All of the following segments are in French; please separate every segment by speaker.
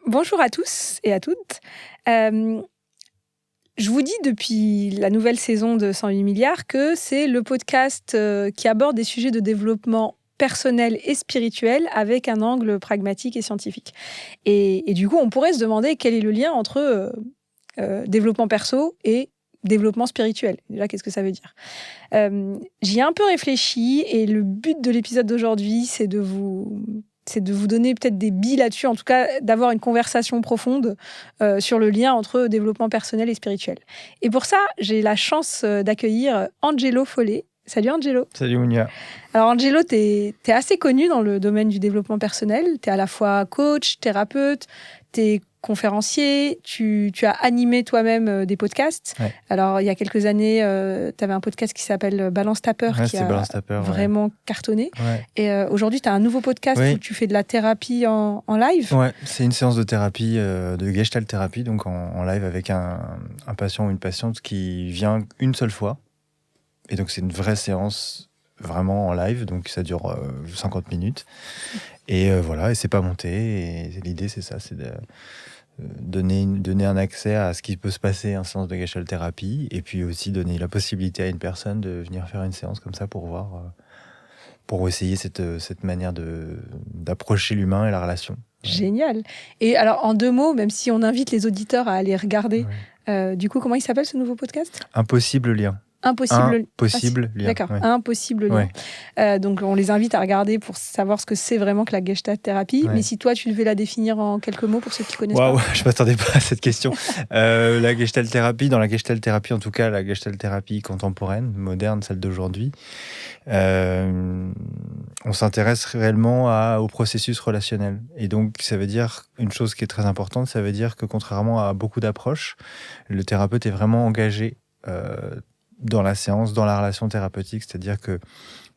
Speaker 1: Bonjour à tous et à toutes. Je vous dis depuis la nouvelle saison de 108 milliards que c'est le podcast qui aborde des sujets de développement personnel et spirituel avec un angle pragmatique et scientifique. Et du coup, on pourrait se demander quel est le lien entre développement perso et développement spirituel. Déjà, qu'est-ce que ça veut dire ? J'y ai un peu réfléchi et le but de l'épisode d'aujourd'hui, c'est de vous donner peut-être des billes là-dessus, en tout cas d'avoir une conversation profonde sur le lien entre développement personnel et spirituel. Et pour ça, j'ai la chance d'accueillir Angelo Follet. Salut Angelo.
Speaker 2: Salut Mounia.
Speaker 1: Alors Angelo, t'es assez connu dans le domaine du développement personnel. T'es à la fois coach, thérapeute, t'es conférencier, tu as animé toi-même des podcasts.
Speaker 2: Ouais.
Speaker 1: Alors, il y a quelques années, tu avais un podcast qui s'appelle Balance ta peur, qui a vraiment cartonné.
Speaker 2: Ouais.
Speaker 1: Et aujourd'hui, tu as un nouveau podcast où tu fais de la thérapie en live.
Speaker 2: Ouais, c'est une séance de thérapie, de Gestalt thérapie, donc en live avec un patient ou une patiente qui vient une seule fois. Et donc, c'est une vraie séance vraiment en live, donc ça dure 50 minutes. Et voilà, et c'est pas monté. Et l'idée, c'est ça, c'est de donner un accès à ce qui peut se passer en séance de Gestalt thérapie, et puis aussi donner la possibilité à une personne de venir faire une séance comme ça pour voir, pour essayer cette manière d'approcher l'humain et la relation. Ouais.
Speaker 1: Génial. Et alors, en 2 mots, même si on invite les auditeurs à aller regarder, du coup, comment il s'appelle ce nouveau podcast ?
Speaker 2: Impossible lien.
Speaker 1: Impossible lien. D'accord,
Speaker 2: ouais.
Speaker 1: Impossible lien. Ouais. Donc, on les invite à regarder pour savoir ce que c'est vraiment que la Gestalt thérapie. Ouais. Mais si toi, tu devais la définir en quelques mots pour ceux qui connaissent pas.
Speaker 2: Je ne m'attendais pas à cette question. La Gestalt thérapie, dans la Gestalt thérapie, en tout cas, la Gestalt thérapie contemporaine, moderne, celle d'aujourd'hui, on s'intéresse réellement au processus relationnel. Et donc, ça veut dire, une chose qui est très importante, ça veut dire que contrairement à beaucoup d'approches, le thérapeute est vraiment engagé dans la séance, dans la relation thérapeutique, c'est-à-dire que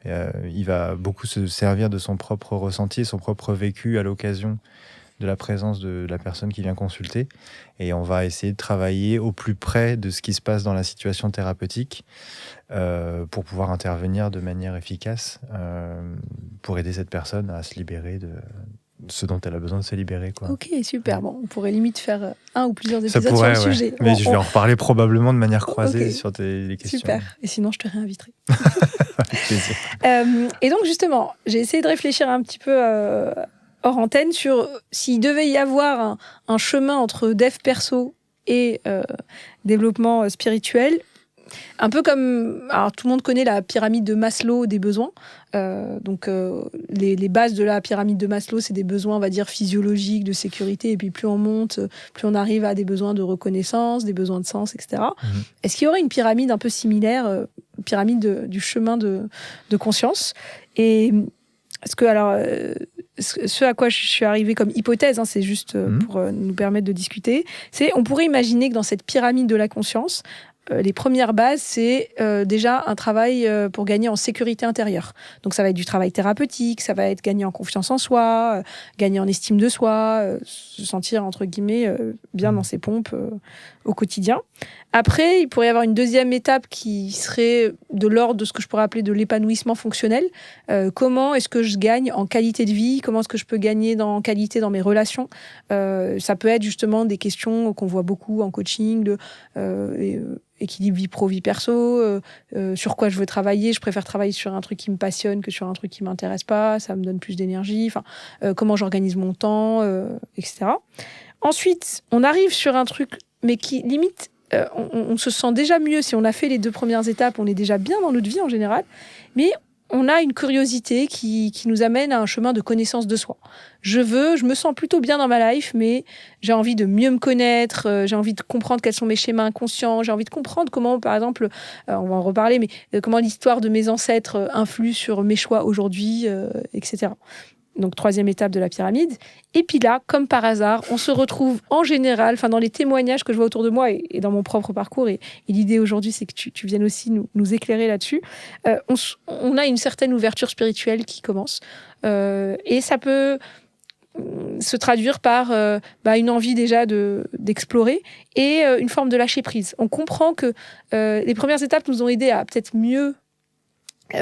Speaker 2: il va beaucoup se servir de son propre ressenti, son propre vécu à l'occasion de la présence de la personne qui vient consulter, et on va essayer de travailler au plus près de ce qui se passe dans la situation thérapeutique pour pouvoir intervenir de manière efficace pour aider cette personne à se libérer de ce dont elle a besoin de se libérer, quoi.
Speaker 1: Ok, super. Bon, on pourrait limite faire un ou plusieurs épisodes sur le sujet.
Speaker 2: Mais je vais en reparler probablement de manière croisée sur les questions.
Speaker 1: Super. Et sinon, je te réinviterai.
Speaker 2: Avec plaisir.
Speaker 1: Et donc, justement, j'ai essayé de réfléchir un petit peu hors antenne sur s'il devait y avoir un chemin entre dev perso et développement spirituel. Un peu comme, alors tout le monde connaît la pyramide de Maslow des besoins. Donc les bases de la pyramide de Maslow, c'est des besoins, on va dire, physiologiques, de sécurité. Et puis plus on monte, plus on arrive à des besoins de reconnaissance, des besoins de sens, etc. Est-ce qu'il y aurait une pyramide un peu similaire, une pyramide du chemin de conscience ? Et est-ce que, alors, ce à quoi je suis arrivée comme hypothèse, c'est juste pour nous permettre de discuter, c'est on pourrait imaginer que dans cette pyramide de la conscience, les premières bases, c'est déjà un travail pour gagner en sécurité intérieure. Donc, ça va être du travail thérapeutique, ça va être gagner en confiance en soi, gagner en estime de soi, se sentir, entre guillemets, bien dans ses pompes au quotidien. Après, il pourrait y avoir une deuxième étape qui serait de l'ordre de ce que je pourrais appeler de l'épanouissement fonctionnel. Comment est-ce que je gagne en qualité de vie ? Comment est-ce que je peux gagner en qualité dans mes relations ? Ça peut être justement des questions qu'on voit beaucoup en coaching, de équilibre vie pro, vie perso, sur quoi je veux travailler. Je préfère travailler sur un truc qui me passionne que sur un truc qui ne m'intéresse pas. Ça me donne plus d'énergie. Comment j'organise mon temps, etc. Ensuite, on arrive sur un truc, mais qui limite... on se sent déjà mieux si on a fait les 2 premières étapes, on est déjà bien dans notre vie en général, mais on a une curiosité qui nous amène à un chemin de connaissance de soi. Je me sens plutôt bien dans ma life, mais j'ai envie de mieux me connaître, j'ai envie de comprendre quels sont mes schémas inconscients, j'ai envie de comprendre comment, par exemple, on va en reparler, mais comment l'histoire de mes ancêtres influe sur mes choix aujourd'hui, etc. Donc, 3e étape de la pyramide. Et puis là, comme par hasard, on se retrouve en général, dans les témoignages que je vois autour de moi et dans mon propre parcours, et l'idée aujourd'hui, c'est que tu viennes aussi nous éclairer là-dessus, on a une certaine ouverture spirituelle qui commence. Et ça peut se traduire par une envie déjà d'explorer et une forme de lâcher prise. On comprend que les premières étapes nous ont aidés à peut-être mieux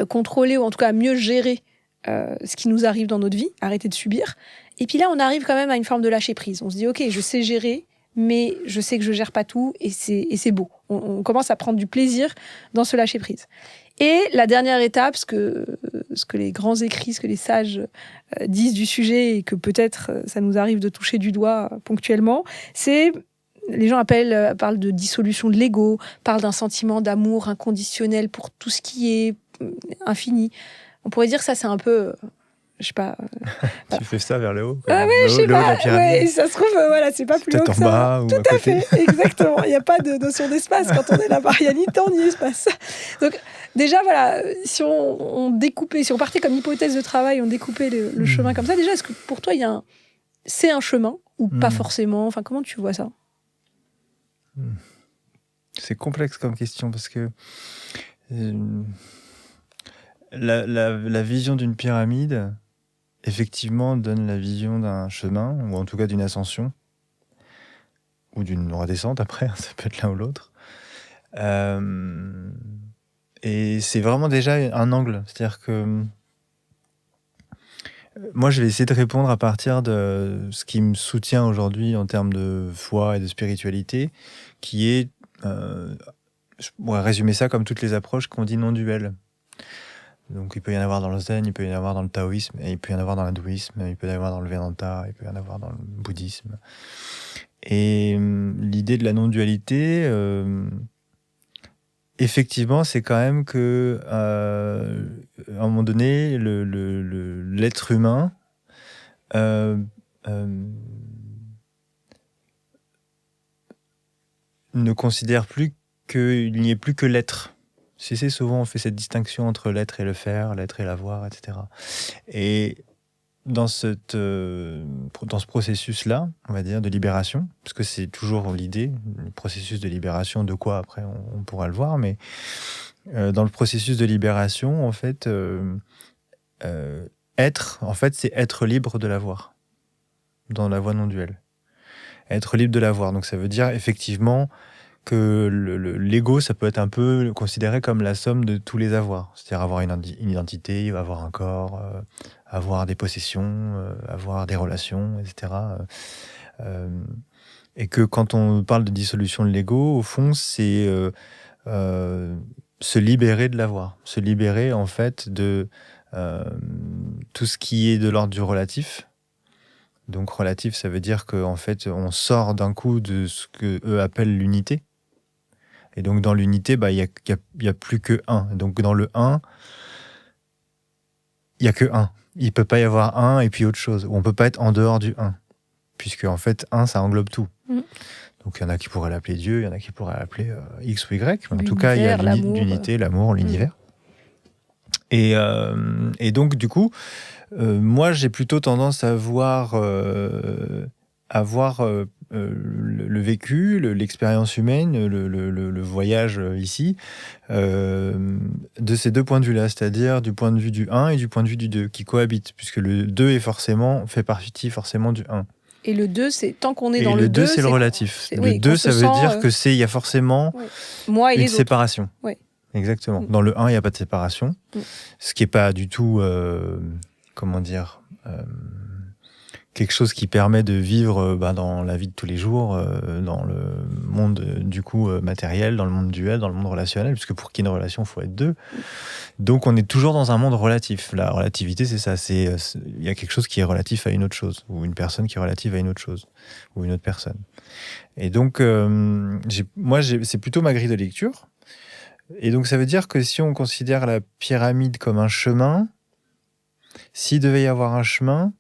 Speaker 1: contrôler ou en tout cas à mieux gérer ce qui nous arrive dans notre vie, arrêter de subir. Et puis là, on arrive quand même à une forme de lâcher prise. On se dit, OK, je sais gérer, mais je sais que je gère pas tout et c'est beau. On commence à prendre du plaisir dans ce lâcher prise. Et la dernière étape, ce que les grands écrits, ce que les sages disent du sujet et que peut-être ça nous arrive de toucher du doigt ponctuellement, c'est, les gens parlent de dissolution de l'ego, parlent d'un sentiment d'amour inconditionnel pour tout ce qui est infini. On pourrait dire que ça, c'est un peu... je sais pas.
Speaker 2: Tu fais ça vers le haut.
Speaker 1: Ah oui, je sais pas. Ouais, ça se trouve, voilà, c'est pas plus haut que ça.
Speaker 2: Peut-être en bas ou
Speaker 1: tout
Speaker 2: à côté.
Speaker 1: Fait, exactement. Il n'y a pas de notion d'espace quand on est là-bas. Il n'y a ni temps ni espace. Donc déjà, voilà, si on découpait, si on partait comme hypothèse de travail, on découpait le chemin comme ça. Déjà, est-ce que pour toi, c'est un chemin ou pas forcément? Enfin, comment tu vois ça?
Speaker 2: C'est complexe comme question parce que la vision d'une pyramide, effectivement, donne la vision d'un chemin, ou en tout cas d'une ascension, ou d'une redescente après, ça peut être l'un ou l'autre. Et c'est vraiment déjà un angle. C'est-à-dire que moi, je vais essayer de répondre à partir de ce qui me soutient aujourd'hui en termes de foi et de spiritualité, qui est, je pourrais résumer ça comme toutes les approches qu'on dit non-duelles. Donc il peut y en avoir dans le zen, il peut y en avoir dans le taoïsme, et il peut y en avoir dans l'hindouisme, il peut y en avoir dans le Vedanta, il peut y en avoir dans le bouddhisme. Et l'idée de la non-dualité, effectivement, c'est quand même que à un moment donné, l'être humain ne considère plus qu'il n'y ait plus que l'être. C'est souvent on fait cette distinction entre l'être et le faire, l'être et l'avoir, etc. Et dans ce processus-là, on va dire, de libération, parce que c'est toujours l'idée, le processus de libération, de quoi après on pourra le voir, mais dans le processus de libération, en fait, être, en fait, c'est être libre de l'avoir, dans la voie non duelle. Être libre de l'avoir, donc ça veut dire effectivement que l'ego, ça peut être un peu considéré comme la somme de tous les avoirs. C'est-à-dire avoir une identité, avoir un corps, avoir des possessions, avoir des relations, etc. Et que quand on parle de dissolution de l'ego, au fond, c'est se libérer de l'avoir. Se libérer, en fait, de tout ce qui est de l'ordre du relatif. Donc, relatif, ça veut dire qu'en fait, on sort d'un coup de ce qu'eux appellent l'unité. Et donc, dans l'unité, il y a plus que un. Donc, dans le un, il n'y a que un. Il ne peut pas y avoir un et puis autre chose. On ne peut pas être en dehors du un. Puisque, en fait, un, ça englobe tout. Donc, il y en a qui pourraient l'appeler Dieu, il y en a qui pourraient l'appeler X ou Y. Mais en tout cas, il y a l'unité, l'amour, l'univers. Et donc, du coup, moi, j'ai plutôt tendance à voir le vécu, l'expérience humaine, le voyage ici, de ces deux points de vue-là, c'est-à-dire du point de vue du 1 et du point de vue du 2, qui cohabitent, puisque le 2 fait partie forcément du 1.
Speaker 1: Et le 2, c'est tant qu'on est dans le 2,
Speaker 2: c'est le relatif. Le 2, ça veut dire qu'il y a forcément
Speaker 1: moi et
Speaker 2: une
Speaker 1: les
Speaker 2: séparation.
Speaker 1: Oui.
Speaker 2: Exactement. Dans le 1, il n'y a pas de séparation, ce qui n'est pas du tout, quelque chose qui permet de vivre dans la vie de tous les jours, dans le monde du coup matériel, dans le monde duel, dans le monde relationnel, puisque pour qu'il y ait une relation, il faut être deux. Donc on est toujours dans un monde relatif. La relativité, c'est ça. Il y a quelque chose qui est relatif à une autre chose, ou une personne qui est relative à une autre chose, ou une autre personne. Et donc, c'est plutôt ma grille de lecture. Et donc ça veut dire que si on considère la pyramide comme un chemin, s'il devait y avoir un chemin,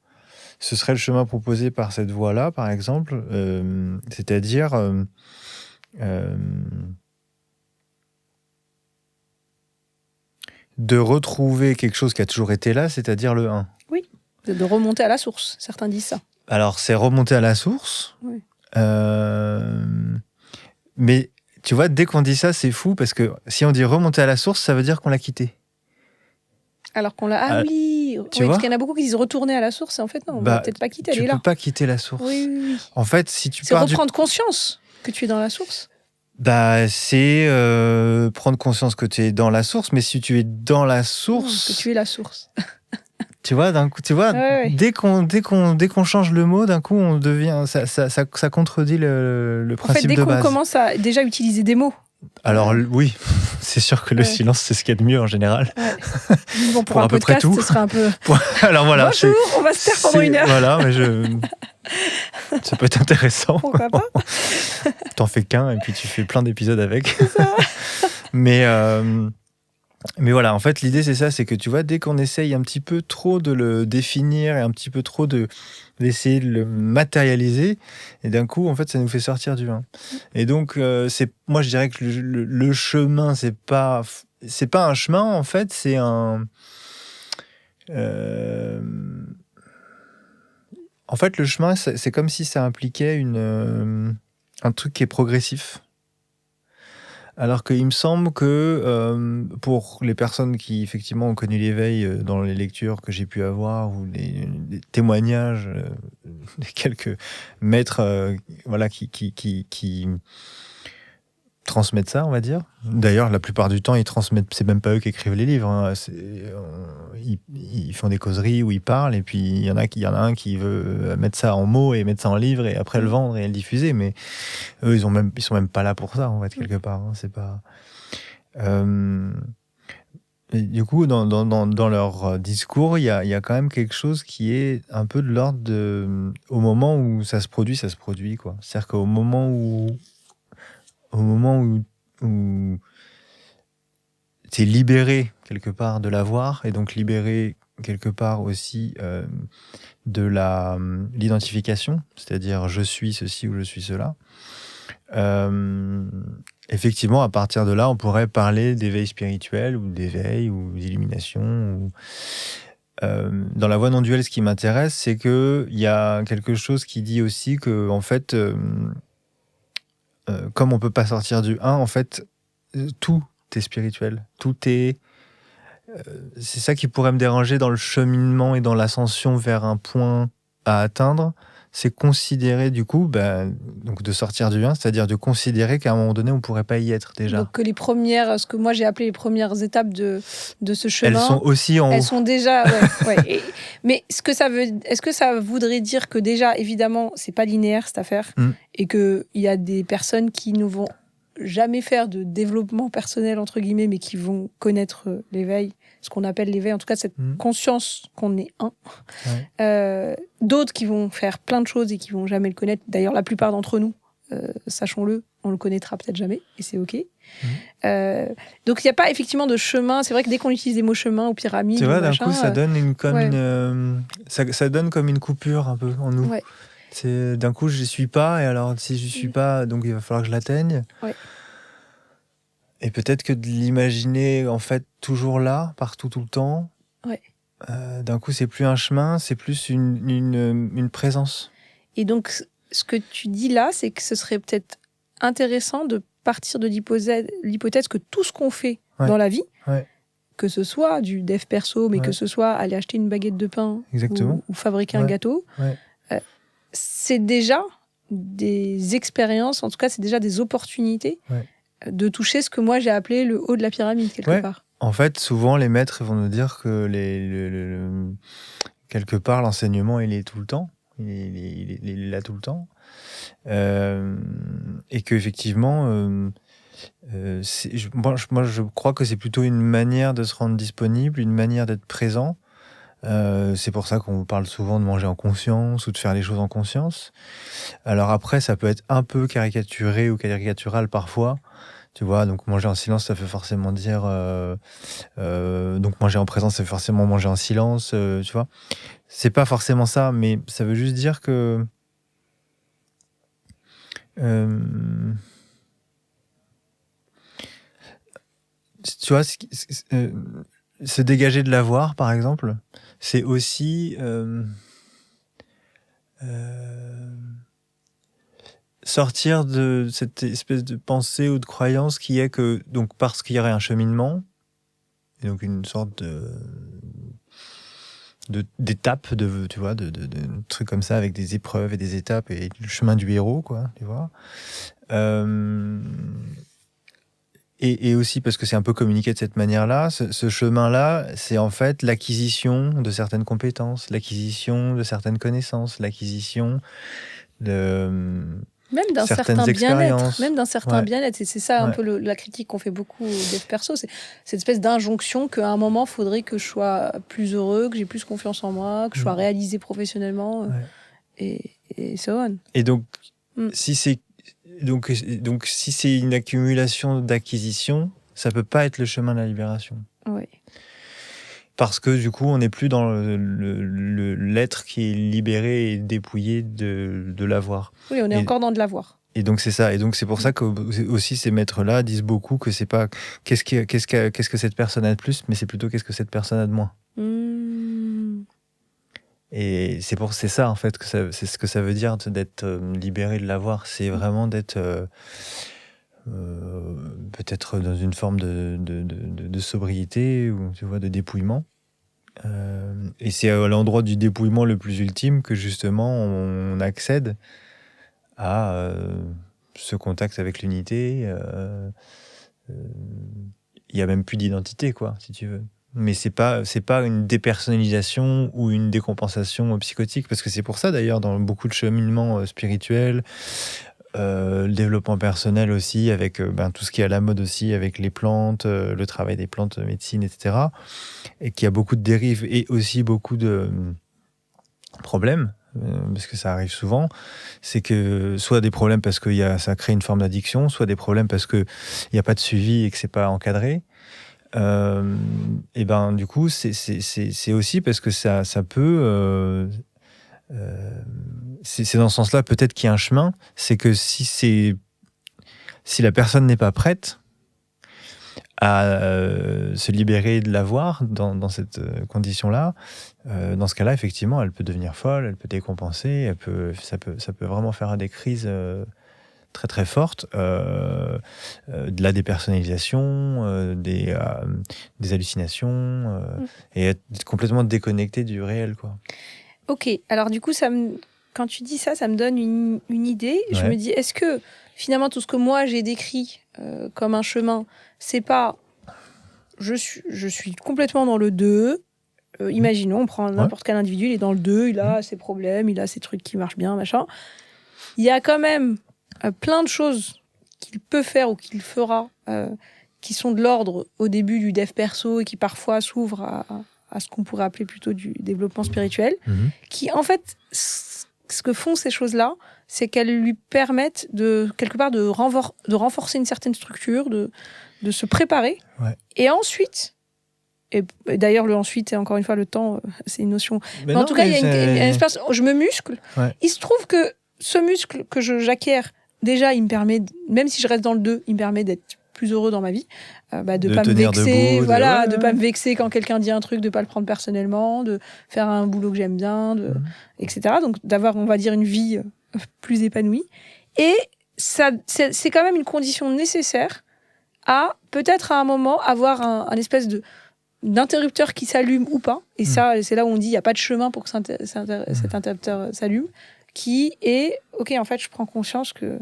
Speaker 2: ce serait le chemin proposé par cette voie-là, par exemple, c'est-à-dire de retrouver quelque chose qui a toujours été là, c'est-à-dire le 1.
Speaker 1: Oui, de remonter à la source, certains disent ça.
Speaker 2: Alors, c'est remonter à la source,
Speaker 1: oui.
Speaker 2: Mais tu vois, dès qu'on dit ça, c'est fou, parce que si on dit remonter à la source, ça veut dire qu'on l'a quitté.
Speaker 1: Alors qu'on l'a... Ah oui,
Speaker 2: tu vois,
Speaker 1: parce qu'il y en a beaucoup qui disent retourner à la source, et en fait, non, on ne l'a peut-être pas quitter, elle est là.
Speaker 2: Tu ne peux pas quitter la source.
Speaker 1: Oui.
Speaker 2: En fait, si tu
Speaker 1: c'est reprendre conscience que tu es dans la source.
Speaker 2: C'est prendre conscience que tu es dans la source, mais si tu es dans la source...
Speaker 1: Non, que tu es la source.
Speaker 2: Tu vois, d'un coup,
Speaker 1: Ouais.
Speaker 2: dès qu'on change le mot, d'un coup, on devient, ça contredit le
Speaker 1: En fait,
Speaker 2: principe
Speaker 1: dès
Speaker 2: de
Speaker 1: qu'on
Speaker 2: base.
Speaker 1: commence à déjà utiliser des mots.
Speaker 2: Alors oui, c'est sûr que le
Speaker 1: Ouais.
Speaker 2: silence, c'est ce qu'il y a de mieux en général.
Speaker 1: Ouais. Bon, pour
Speaker 2: Pour
Speaker 1: un
Speaker 2: à peu près
Speaker 1: podcast,
Speaker 2: tout.
Speaker 1: ce serait un peu.
Speaker 2: Alors voilà.
Speaker 1: Bonjour, on va se taire pendant une heure.
Speaker 2: Voilà, mais ça peut être intéressant.
Speaker 1: Pourquoi pas?
Speaker 2: T'en fais qu'un et puis tu fais plein d'épisodes avec.
Speaker 1: C'est ça.
Speaker 2: Mais voilà, en fait, l'idée, c'est ça, c'est que tu vois, dès qu'on essaye un petit peu trop de le définir et un petit peu trop d'essayer de le matérialiser, et d'un coup, en fait, ça nous fait sortir du 1. Et donc, moi, je dirais que le chemin, c'est pas un chemin, en fait, c'est un... En fait, le chemin, c'est comme si ça impliquait un truc qui est progressif. Alors qu'il me semble que pour les personnes qui effectivement ont connu l'éveil dans les lectures que j'ai pu avoir ou les témoignages des quelques maîtres qui transmettent ça, on va dire. D'ailleurs, la plupart du temps, ils transmettent, c'est même pas eux qui écrivent les livres. Hein. Ils font des causeries où ils parlent, et puis il y en a un qui veut mettre ça en mots et mettre ça en livre et après le vendre et le diffuser. Mais eux, ils sont même pas là pour ça, en fait, quelque part. Hein. C'est pas. Et du coup, dans leur discours, il y a quand même quelque chose qui est un peu de l'ordre de. Au moment où ça se produit, quoi. C'est-à-dire qu'au moment où tu es libéré quelque part de l'avoir, et donc libéré quelque part aussi de l'identification, c'est-à-dire je suis ceci ou je suis cela. Effectivement, à partir de là, on pourrait parler d'éveil spirituel ou d'éveil ou d'illumination. Dans la voie non duelle, ce qui m'intéresse, c'est qu'il y a quelque chose qui dit aussi que, en fait, comme on peut pas sortir du 1, en fait, tout est spirituel. Tout est... c'est ça qui pourrait me déranger dans le cheminement et dans l'ascension vers un point à atteindre, c'est considérer du coup, donc de sortir du 1, c'est-à-dire de considérer qu'à un moment donné, on ne pourrait pas y être déjà.
Speaker 1: Donc que les premières, ce que moi j'ai appelé les premières étapes de ce chemin,
Speaker 2: elles sont aussi en haut.
Speaker 1: Elles sont déjà... Ouais. Mais est-ce que ça voudrait dire que déjà, évidemment, c'est pas linéaire cette affaire, et qu'il y a des personnes qui ne vont jamais faire de développement personnel, entre guillemets, mais qui vont connaître l'éveil, ce qu'on appelle l'éveil, en tout cas cette conscience qu'on est un. Ouais. D'autres qui vont faire plein de choses et qui vont jamais le connaître. D'ailleurs, la plupart d'entre nous, sachons-le, on le connaîtra peut-être jamais, et c'est OK. Donc il n'y a pas effectivement de chemin. C'est vrai que dès qu'on utilise des mots chemin ou pyramide,
Speaker 2: tu vois, d'un coup, ça donne ça donne comme une coupure un peu en nous.
Speaker 1: Ouais.
Speaker 2: C'est, d'un coup, je n'y suis pas, et alors si je n'y suis pas, donc il va falloir que je l'atteigne. Ouais. Et peut-être que de l'imaginer en fait toujours là, partout, tout le temps. Ouais. D'un coup, c'est plus un chemin, c'est plus une présence.
Speaker 1: Et donc, ce que tu dis là, c'est que ce serait peut-être intéressant de partir de l'hypothèse que tout ce qu'on fait dans la vie, que ce soit du dev perso, mais que ce soit aller acheter une baguette de pain ou fabriquer un gâteau, c'est déjà des expériences, en tout cas, c'est déjà des opportunités de toucher ce que moi j'ai appelé le haut de la pyramide, quelque part.
Speaker 2: En fait, souvent, les maîtres vont nous dire que quelque part, l'enseignement, il est tout le temps. Il est là tout le temps. Et qu'effectivement, moi, je crois que c'est plutôt une manière de se rendre disponible, une manière d'être présent. C'est pour ça qu'on parle souvent de manger en conscience ou de faire les choses en conscience. Alors après, ça peut être un peu caricaturé ou caricatural parfois. Tu vois, donc manger en silence, ça veut forcément dire... donc manger en présence, ça veut forcément manger en silence, tu vois. C'est pas forcément ça, mais ça veut juste dire que... tu vois, se dégager de l'avoir, par exemple, c'est aussi... sortir de cette espèce de pensée ou de croyance qui est que, donc, parce qu'il y aurait un cheminement, et donc une sorte d'étapes, tu vois, de trucs comme ça, avec des épreuves et des étapes, et le chemin du héros, quoi, tu vois. Et aussi parce que c'est un peu communiqué de cette manière-là, ce chemin-là, c'est en fait l'acquisition de certaines compétences, l'acquisition de certaines connaissances, l'acquisition de
Speaker 1: Même d'un
Speaker 2: certaines
Speaker 1: certain bien-être,
Speaker 2: expériences.
Speaker 1: même d'un certain
Speaker 2: Ouais.
Speaker 1: bien-être. Et c'est ça un
Speaker 2: Ouais.
Speaker 1: peu la critique qu'on fait beaucoup au dev perso, c'est cette espèce d'injonction qu'à un moment, il faudrait que je sois plus heureux, que j'ai plus confiance en moi, que je sois réalisé professionnellement,
Speaker 2: Ouais.
Speaker 1: et so on.
Speaker 2: Et donc,
Speaker 1: Mm.
Speaker 2: si c'est une accumulation d'acquisitions, ça peut pas être le chemin de la libération.
Speaker 1: Oui.
Speaker 2: Parce que du coup, on n'est plus dans l'être qui est libéré et dépouillé de l'avoir.
Speaker 1: Oui, on est encore dans de l'avoir.
Speaker 2: Et donc c'est ça. Et donc c'est pour ça que aussi ces maîtres-là disent beaucoup que c'est pas qu'est-ce que cette personne a de plus, mais c'est plutôt qu'est-ce que cette personne a de moins.
Speaker 1: Mm.
Speaker 2: Et c'est ça en fait que c'est ce que ça veut dire d'être libéré de l'avoir. C'est vraiment d'être peut-être dans une forme de sobriété ou tu vois de dépouillement. Et c'est à l'endroit du dépouillement le plus ultime que justement on accède à ce contact avec l'unité. Il n'y a même plus d'identité, quoi, si tu veux. Mais c'est pas une dépersonnalisation ou une décompensation psychotique, parce que c'est pour ça d'ailleurs dans beaucoup de cheminements spirituels, le développement personnel aussi, avec tout ce qui est à la mode aussi, avec les plantes, le travail des plantes, médecine, etc. Et qu'il y a beaucoup de dérives et aussi beaucoup de problèmes, parce que ça arrive souvent, c'est que soit des problèmes parce que ça crée une forme d'addiction, soit des problèmes parce qu'il n'y a pas de suivi et que c'est pas encadré. Et ben du coup c'est aussi parce que ça peut c'est dans ce sens-là peut-être qu'il y a un chemin, c'est que si la personne n'est pas prête à se libérer de l'avoir dans cette condition-là, dans ce cas-là effectivement elle peut devenir folle, elle peut décompenser, ça peut vraiment faire des crises très très forte, de la dépersonnalisation, des hallucinations, et être complètement déconnecté du réel, quoi.
Speaker 1: Ok, alors du coup, quand tu dis ça, ça me donne une idée. Je me dis, est-ce que finalement tout ce que moi j'ai décrit comme un chemin, c'est pas je suis complètement dans le 2. Imaginons, on prend n'importe quel individu, il est dans le 2, il a ses problèmes, il a ses trucs qui marchent bien, machin. Il y a quand même plein de choses qu'il peut faire ou qu'il fera qui sont de l'ordre au début du dev perso et qui parfois s'ouvrent à ce qu'on pourrait appeler plutôt du développement spirituel, qui en fait, ce que font ces choses-là, c'est qu'elles lui permettent quelque part de renforcer une certaine structure, de se préparer.
Speaker 2: Ouais.
Speaker 1: Et ensuite, et d'ailleurs le ensuite, et encore une fois le temps, c'est une notion. Mais en tout cas, il y a une espèce, je me muscle. Ouais. Il se trouve que ce muscle que j'acquiers, déjà, il me permet, même si je reste dans le 2, il me permet d'être plus heureux dans ma vie, de pas me vexer, debout, de pas me vexer quand quelqu'un dit un truc, de pas le prendre personnellement, de faire un boulot que j'aime bien, etc. Donc d'avoir, on va dire, une vie plus épanouie. Et ça, c'est quand même une condition nécessaire à peut-être à un moment avoir un espèce d'interrupteur qui s'allume ou pas. Et ça, c'est là où on dit il n'y a pas de chemin pour que cet interrupteur s'allume, qui est ok, en fait, je prends conscience que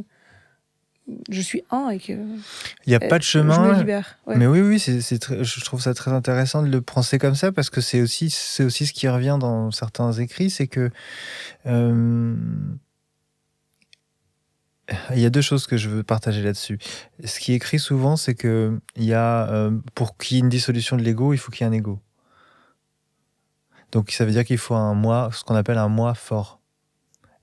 Speaker 1: je suis un et que
Speaker 2: il n'y a pas de chemin.
Speaker 1: Je me libère. Ouais.
Speaker 2: Mais oui, je trouve ça très intéressant de le penser comme ça, parce que c'est aussi ce qui revient dans certains écrits, c'est que il y a deux choses que je veux partager là-dessus. Ce qui est écrit souvent, c'est que pour qu'il y ait une dissolution de l'ego, il faut qu'il y ait un ego. Donc ça veut dire qu'il faut un moi, ce qu'on appelle un moi fort.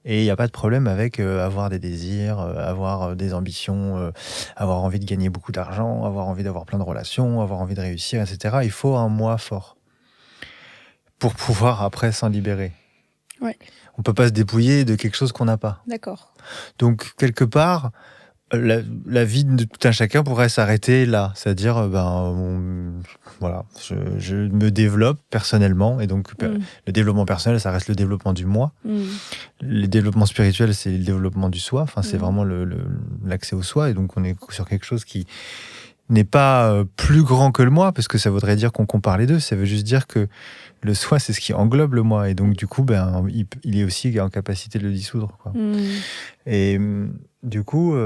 Speaker 2: Et il n'y a pas de problème avec avoir des désirs, avoir des ambitions, avoir envie de gagner beaucoup d'argent, avoir envie d'avoir plein de relations, avoir envie de réussir, etc. Il faut un moi fort pour pouvoir après s'en libérer.
Speaker 1: Ouais.
Speaker 2: On ne peut pas se dépouiller de quelque chose qu'on n'a pas.
Speaker 1: D'accord.
Speaker 2: Donc, quelque part, la vie de tout un chacun pourrait s'arrêter là. C'est-à-dire, voilà, je me développe personnellement. Et donc, le développement personnel, ça reste le développement du moi. Le développement spirituel, c'est le développement du soi. Enfin, c'est vraiment l'accès au soi. Et donc, on est sur quelque chose qui n'est pas plus grand que le moi, parce que ça voudrait dire qu'on compare les deux. Ça veut juste dire que le soi, c'est ce qui englobe le moi. Et donc, du coup, il est aussi en capacité de le dissoudre, quoi. Et du coup,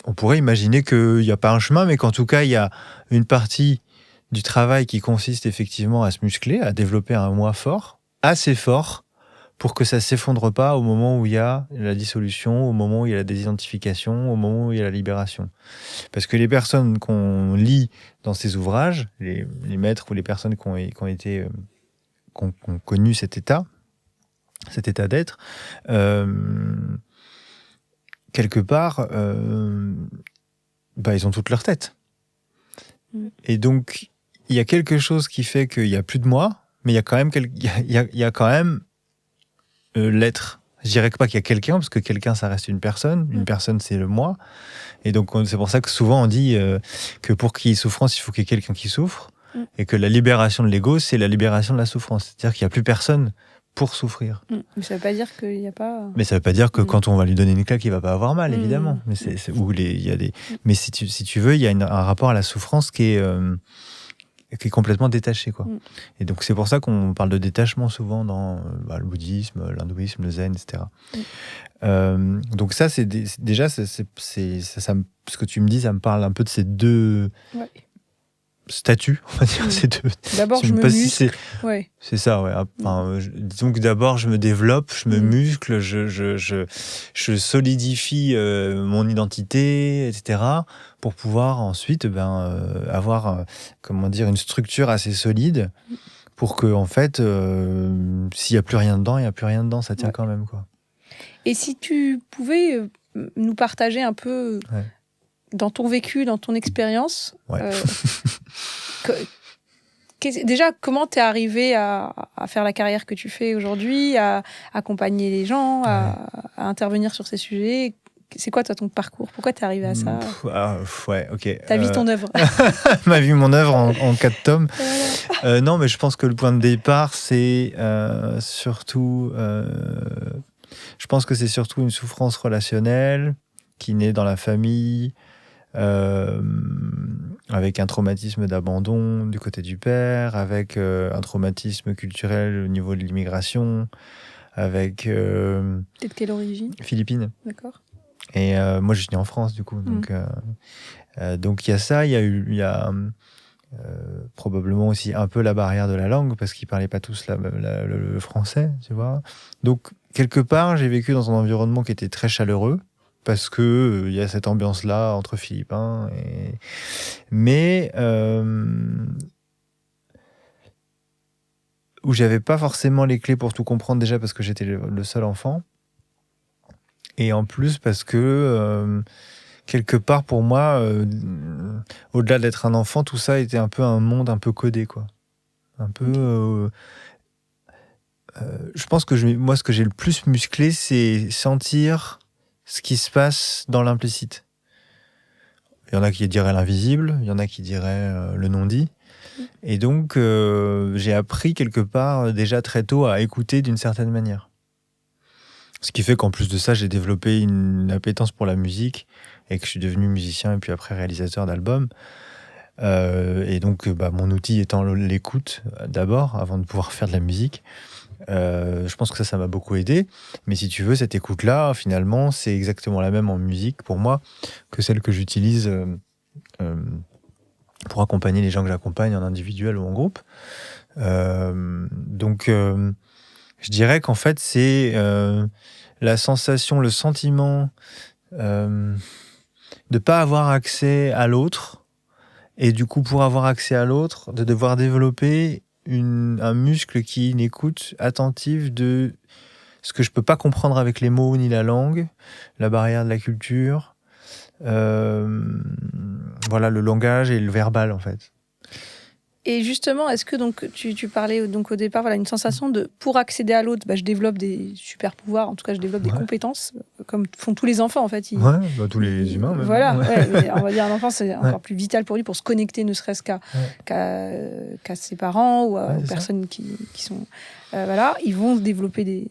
Speaker 2: on pourrait imaginer qu'il n'y a pas un chemin, mais qu'en tout cas, il y a une partie du travail qui consiste effectivement à se muscler, à développer un moi fort, assez fort, pour que ça ne s'effondre pas au moment où il y a la dissolution, au moment où il y a la désidentification, au moment où il y a la libération. Parce que les personnes qu'on lit dans ces ouvrages, les maîtres ou les personnes qui ont connu cet état d'être, quelque part, ils ont toute leur tête. Et donc, il y a quelque chose qui fait qu'il n'y a plus de moi, mais il y a quand même, l'être. Je dirais pas qu'il y a quelqu'un, parce que quelqu'un, ça reste une personne. Une personne, c'est le moi. Et donc, c'est pour ça que souvent, on dit que pour qu'il y ait souffrance, il faut qu'il y ait quelqu'un qui souffre. Et que la libération de l'ego, c'est la libération de la souffrance. C'est-à-dire qu'il n'y a plus personne pour souffrir.
Speaker 1: Mais ça veut pas dire qu'il n'y a pas...
Speaker 2: Mais ça veut pas dire que quand on va lui donner une claque, il va pas avoir mal, évidemment. Mais mais si tu veux, il y a un rapport à la souffrance qui est complètement détaché, quoi. Et donc c'est pour ça qu'on parle de détachement souvent dans le bouddhisme, l'hindouisme, le zen, etc. Donc ça, c'est déjà, ce que tu me dis, ça me parle un peu de ces deux statuts, on va dire. Ces deux.
Speaker 1: D'abord, je me muscle.
Speaker 2: C'est ça, ouais. Enfin, disons que d'abord, je me développe, je me muscle, je solidifie mon identité, etc., pour pouvoir ensuite avoir une structure assez solide pour que, en fait, s'il n'y a plus rien dedans, il n'y a plus rien dedans, ça tient quand même, quoi.
Speaker 1: Et si tu pouvais nous partager un peu dans ton vécu, dans ton expérience, déjà, comment tu es arrivé à faire la carrière que tu fais aujourd'hui, à accompagner les gens, à intervenir sur ces sujets? C'est quoi, toi, ton parcours? Pourquoi tu es arrivé à ça?
Speaker 2: Ta
Speaker 1: vie, ton œuvre.
Speaker 2: Ma vie, mon œuvre en 4 tomes. Non, mais je pense que le point de départ, c'est surtout... je pense que c'est surtout une souffrance relationnelle qui naît dans la famille, avec un traumatisme d'abandon du côté du père, avec un traumatisme culturel au niveau de l'immigration, avec...
Speaker 1: T'es de quelle origine?
Speaker 2: Philippines.
Speaker 1: D'accord.
Speaker 2: Et moi, je suis né en France, du coup. Donc, il y a ça, il y a probablement aussi un peu la barrière de la langue, parce qu'ils ne parlaient pas tous le français, tu vois. Donc, quelque part, j'ai vécu dans un environnement qui était très chaleureux, parce que il y a cette ambiance-là entre Philippins. Mais où j'avais pas forcément les clés pour tout comprendre, déjà parce que j'étais le seul enfant. Et en plus, parce que quelque part, pour moi, au-delà d'être un enfant, tout ça était un peu un monde un peu codé, quoi. Un peu... je pense que moi, ce que j'ai le plus musclé, c'est sentir ce qui se passe dans l'implicite. Il y en a qui diraient l'invisible, il y en a qui diraient le non-dit. Et donc, j'ai appris quelque part, déjà très tôt, à écouter d'une certaine manière. Ce qui fait qu'en plus de ça, j'ai développé une appétence pour la musique et que je suis devenu musicien et puis après réalisateur d'albums. Et donc, mon outil étant l'écoute d'abord, avant de pouvoir faire de la musique. Je pense que ça m'a beaucoup aidé. Mais si tu veux, cette écoute-là, finalement, c'est exactement la même en musique pour moi que celle que j'utilise pour accompagner les gens que j'accompagne en individuel ou en groupe. Donc, je dirais qu'en fait, c'est la sensation, le sentiment de ne pas avoir accès à l'autre, et du coup, pour avoir accès à l'autre, de devoir développer un muscle qui est une écoute attentive de ce que je ne peux pas comprendre avec les mots ni la langue, la barrière de la culture, le langage et le verbal, en fait.
Speaker 1: Et justement, est-ce que donc tu parlais donc au départ, une sensation de pour accéder à l'autre, je développe des super pouvoirs, en tout cas je développe des compétences, comme font tous les enfants en fait.
Speaker 2: Tous les humains même.
Speaker 1: Voilà, mais on va dire un enfant c'est encore plus vital pour lui pour se connecter, ne serait-ce qu'à ses parents ou aux personnes qui sont ils vont développer des...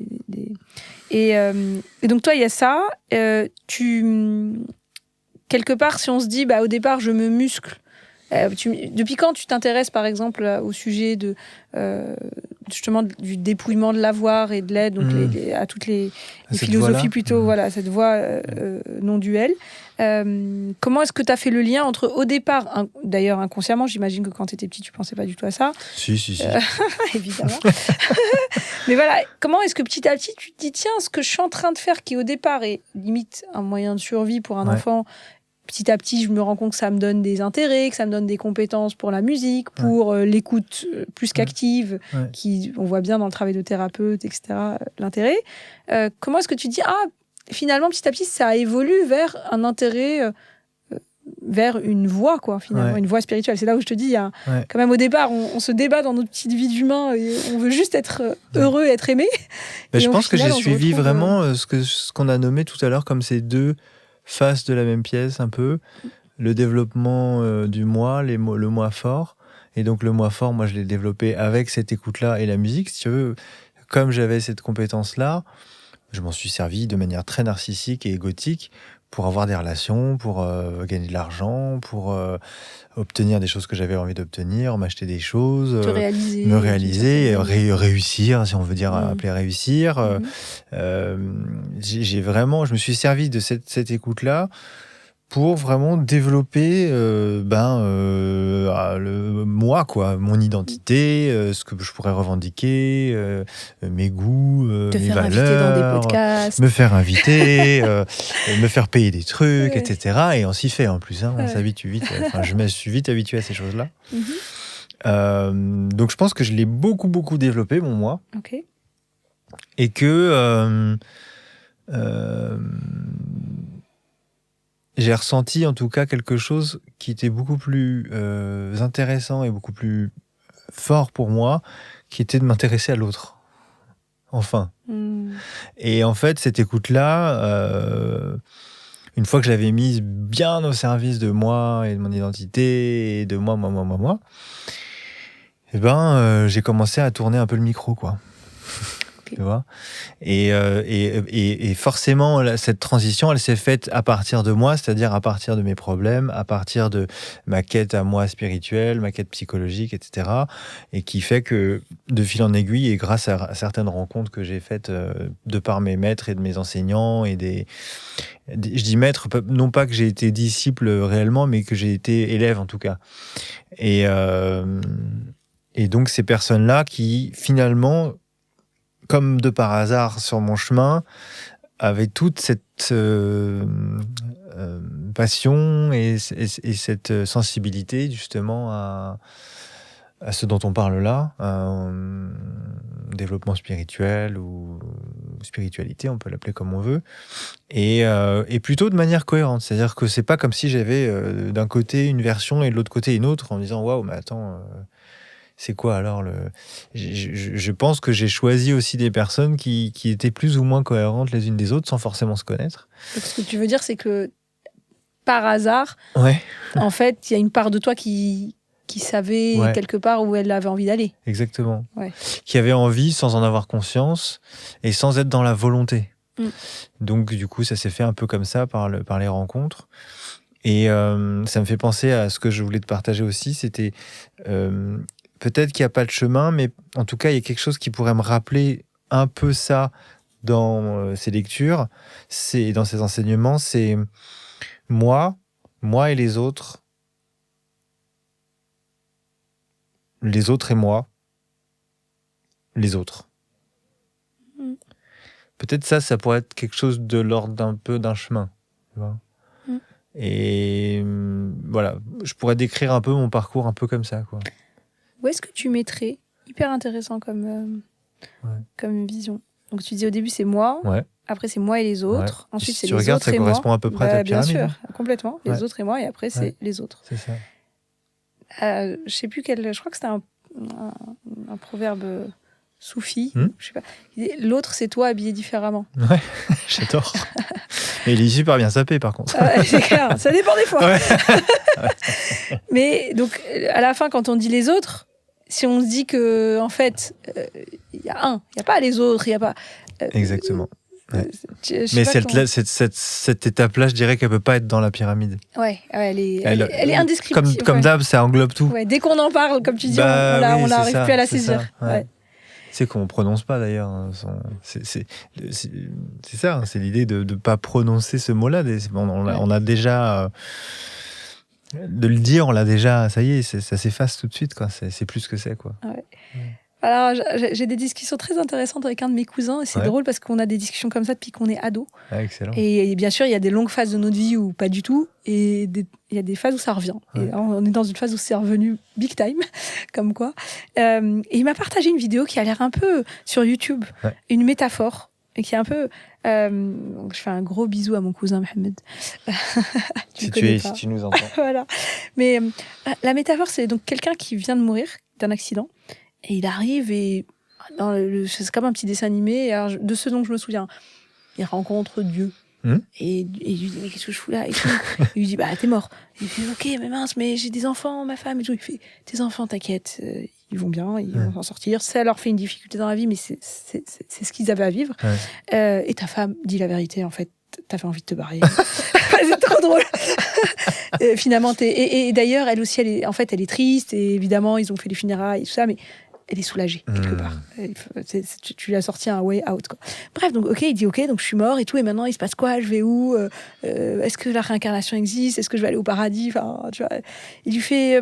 Speaker 1: Et donc toi il y a ça, quelque part si on se dit au départ je me muscle. Depuis quand tu t'intéresses, par exemple, au sujet justement du dépouillement de l'avoir et de l'aide, donc à toutes les philosophies plutôt, voilà, cette voie non duelle. Comment est-ce que tu as fait le lien entre, au départ, d'ailleurs inconsciemment, j'imagine que quand tu étais petit, tu pensais pas du tout à ça.
Speaker 2: Si.
Speaker 1: Évidemment. Mais voilà, comment est-ce que petit à petit, tu te dis, tiens, ce que je suis en train de faire, qui au départ est limite un moyen de survie pour un enfant, petit à petit, je me rends compte que ça me donne des intérêts, que ça me donne des compétences pour la musique, pour l'écoute plus qu'active, qui, on voit bien dans le travail de thérapeute, etc., l'intérêt. Comment est-ce que tu dis, finalement, petit à petit, ça évolue vers un intérêt, vers une voie, quoi, finalement, une voie spirituelle. C'est là où je te dis, il y a, quand même, au départ, on se débat dans notre petite vie d'humain et on veut juste être heureux, être aimé.
Speaker 2: Je pense que j'ai suivi vraiment ce qu'on a nommé tout à l'heure comme ces deux faces de la même pièce, un peu. Le développement du moi, le moi fort. Et donc, le moi fort, moi, je l'ai développé avec cette écoute-là et la musique. Si tu veux, comme j'avais cette compétence-là, je m'en suis servi de manière très narcissique et égotique pour avoir des relations, pour gagner de l'argent, pour obtenir des choses que j'avais envie d'obtenir, m'acheter des choses, me réaliser, réussir, si on veut dire appeler réussir. Je me suis servi de cette écoute-là pour vraiment développer le moi, quoi, mon identité, ce que je pourrais revendiquer, mes goûts, mes valeurs,
Speaker 1: inviter dans des podcasts,
Speaker 2: me faire inviter, me faire payer des trucs, etc. Et on s'y fait en plus, on s'habitue vite. Je me suis vite habitué à ces choses-là. Donc je pense que je l'ai beaucoup développé, mon moi. Et que j'ai ressenti en tout cas quelque chose qui était beaucoup plus intéressant et beaucoup plus fort pour moi, qui était de m'intéresser à l'autre. Enfin. Et en fait, cette écoute-là, une fois que je l'avais mise bien au service de moi et de mon identité et de moi, j'ai commencé à tourner un peu le micro, quoi. Tu vois, et forcément cette transition elle s'est faite à partir de moi, c'est-à-dire à partir de mes problèmes, à partir de ma quête à moi spirituelle, ma quête psychologique, etc., et qui fait que de fil en aiguille et grâce à certaines rencontres que j'ai faites de par mes maîtres et de mes enseignants et je dis maître, non pas que j'ai été disciple réellement, mais que j'ai été élève en tout cas, et donc ces personnes-là qui finalement, comme de par hasard sur mon chemin, avait toute cette passion et cette sensibilité justement à ce dont on parle là, développement spirituel ou spiritualité, on peut l'appeler comme on veut, et plutôt de manière cohérente. C'est-à-dire que c'est pas comme si j'avais d'un côté une version et de l'autre côté une autre en me disant waouh, mais attends. C'est quoi alors je pense que j'ai choisi aussi des personnes qui étaient plus ou moins cohérentes les unes des autres sans forcément se connaître.
Speaker 1: Donc, ce que tu veux dire, c'est que par hasard, en fait, il y a une part de toi qui savait quelque part où elle avait envie d'aller.
Speaker 2: Exactement. Qui avait envie sans en avoir conscience et sans être dans la volonté. Donc du coup, ça s'est fait un peu comme ça par les rencontres. Et ça me fait penser à ce que je voulais te partager aussi, c'était... peut-être qu'il n'y a pas de chemin, mais en tout cas, il y a quelque chose qui pourrait me rappeler un peu ça dans ces lectures, dans ces enseignements, c'est moi et les autres et moi, les autres. Peut-être ça pourrait être quelque chose de l'ordre d'un chemin, tu vois. Et voilà, je pourrais décrire un peu mon parcours un peu comme ça, quoi.
Speaker 1: Où est-ce que tu mettrais, hyper intéressant comme vision. Donc tu disais au début c'est moi, après c'est moi et les autres, ensuite c'est les autres et moi. Tu regardes, ça correspond
Speaker 2: à peu près à ta pyramide.
Speaker 1: Bien sûr, complètement, les autres et moi, et après c'est les autres.
Speaker 2: C'est ça.
Speaker 1: Je sais plus je crois que c'était un proverbe soufi, je sais pas. L'autre c'est toi habillé différemment.
Speaker 2: Ouais, j'adore. Et il est super bien sapé par contre.
Speaker 1: C'est clair, ça dépend des fois. Mais donc à la fin quand on dit les autres, si on se dit que en fait il y a pas les autres, il y a pas
Speaker 2: exactement. Mais cette étape-là, je dirais qu'elle peut pas être dans la pyramide.
Speaker 1: Elle est indescriptible.
Speaker 2: Comme d'hab, ça englobe tout.
Speaker 1: Dès qu'on en parle, comme tu dis, on n'arrive plus à la saisir.
Speaker 2: C'est qu'on ne prononce pas d'ailleurs. Hein, c'est ça, hein, c'est l'idée de ne pas prononcer ce mot-là. On a déjà. De le dire, on l'a déjà. Ça y est, ça s'efface tout de suite. Quoi. C'est plus ce que c'est. Quoi.
Speaker 1: Ouais. Alors, j'ai des discussions très intéressantes avec un de mes cousins et c'est drôle parce qu'on a des discussions comme ça depuis qu'on est ado.
Speaker 2: Ah, excellent.
Speaker 1: Et bien sûr, il y a des longues phases de notre vie où pas du tout et il y a des phases où ça revient. Ouais. Et on est dans une phase où c'est revenu big time, comme quoi. Et il m'a partagé une vidéo qui a l'air un peu sur YouTube, une métaphore, et qui est un peu... je fais un gros bisou à mon cousin Mohamed.
Speaker 2: Si tu nous entends.
Speaker 1: Voilà. Mais la métaphore, c'est donc quelqu'un qui vient de mourir d'un accident. Et il arrive et c'est comme un petit dessin animé. Alors, de ce dont je me souviens, il rencontre Dieu. Et il lui dit mais qu'est-ce que je fous là et tout. Il lui dit bah t'es mort. Il dit ok mais mince mais j'ai des enfants, ma femme et tout. Il fait tes enfants t'inquiète, ils vont bien, ils vont s'en sortir. Ça leur fait une difficulté dans la vie mais c'est ce qu'ils avaient à vivre. Et ta femme dit la vérité en fait. T'avais envie de te barrer. C'est trop drôle. Finalement, et d'ailleurs, elle aussi, elle est triste. Et évidemment, ils ont fait les funérailles et tout ça, mais elle est soulagée quelque part. Tu lui as sorti un way out. Quoi. Bref, donc il dit ok, donc je suis mort et tout. Et maintenant, il se passe quoi? Je vais où? Est-ce que la réincarnation existe? Est-ce que je vais aller au paradis? Enfin, tu vois. Il lui fait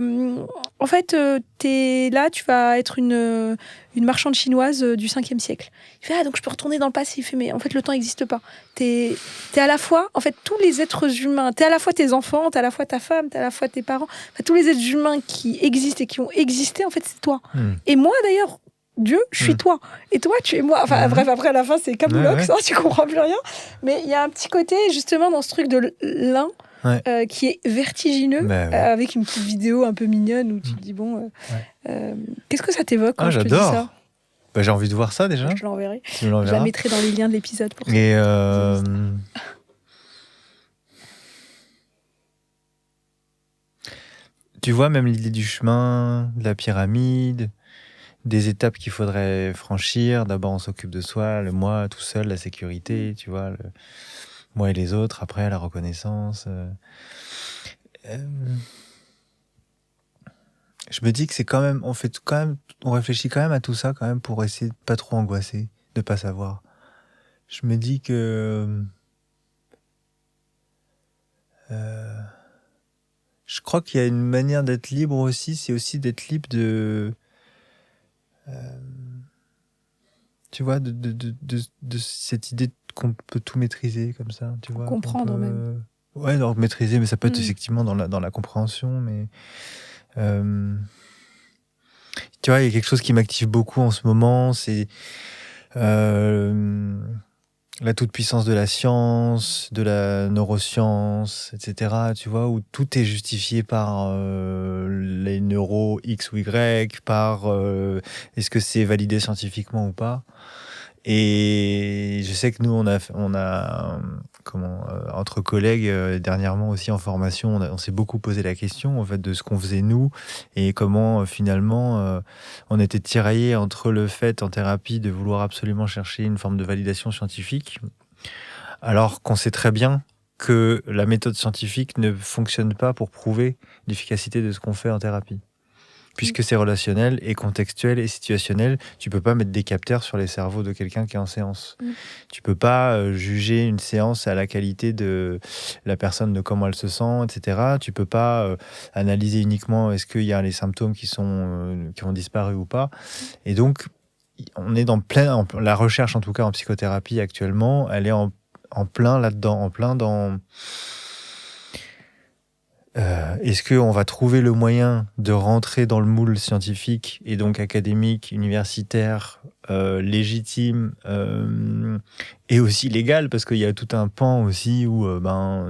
Speaker 1: en fait, t'es là, tu vas être une marchande chinoise du 5e siècle. Il fait donc je peux retourner dans le passé. Il fait mais en fait le temps n'existe pas. T'es à la fois en fait tous les êtres humains. T'es à la fois tes enfants, t'es à la fois ta femme, t'es à la fois tes parents. Enfin, tous les êtres humains qui existent et qui ont existé en fait c'est toi. Et moi d'ailleurs Dieu, je suis toi. Et toi, tu es moi. Enfin, bref, après, à la fin, c'est camoulox, tu comprends plus rien. Mais il y a un petit côté, justement, dans ce truc de l'un qui est vertigineux, avec une petite vidéo un peu mignonne où tu te dis, bon, qu'est-ce que ça t'évoque quand je te dis ça?
Speaker 2: Bah, j'ai envie de voir ça, déjà.
Speaker 1: Je te l'enverrai. Je la mettrai dans les liens de l'épisode pour ça.
Speaker 2: Et tu vois, même l'idée du chemin, de la pyramide... des étapes qu'il faudrait franchir. D'abord, on s'occupe de soi, le moi tout seul, la sécurité, tu vois, le moi et les autres, après la reconnaissance. Je me dis que c'est quand même, on réfléchit quand même à tout ça quand même pour essayer de pas trop angoisser, de pas savoir. Je me dis que je crois qu'il y a une manière d'être libre aussi, c'est aussi d'être libre de tu vois, de cette idée qu'on peut tout maîtriser comme ça, tu vois.
Speaker 1: Comprendre même.
Speaker 2: Ouais, donc maîtriser, mais ça peut être effectivement dans la compréhension, mais tu vois, il y a quelque chose qui m'active beaucoup en ce moment, c'est la toute-puissance de la science, de la neuroscience, etc., tu vois, où tout est justifié par les neuros X ou Y, par est-ce que c'est validé scientifiquement ou pas. Et je sais que nous, on a entre collègues, dernièrement aussi en formation, on s'est beaucoup posé la question en fait, de ce qu'on faisait nous et comment finalement on était tiraillés entre le fait en thérapie de vouloir absolument chercher une forme de validation scientifique, alors qu'on sait très bien que la méthode scientifique ne fonctionne pas pour prouver l'efficacité de ce qu'on fait en thérapie. Puisque c'est relationnel et contextuel et situationnel, tu peux pas mettre des capteurs sur les cerveaux de quelqu'un qui est en séance. Tu peux pas juger une séance à la qualité de la personne, de comment elle se sent, etc. Tu peux pas analyser uniquement est-ce qu'il y a les symptômes qui ont disparu ou pas. Et donc, on est la recherche, en tout cas en psychothérapie actuellement, elle est en plein là-dedans, en plein dans... est-ce qu'on va trouver le moyen de rentrer dans le moule scientifique et donc académique, universitaire, légitime et aussi légal, parce qu'il y a tout un pan aussi où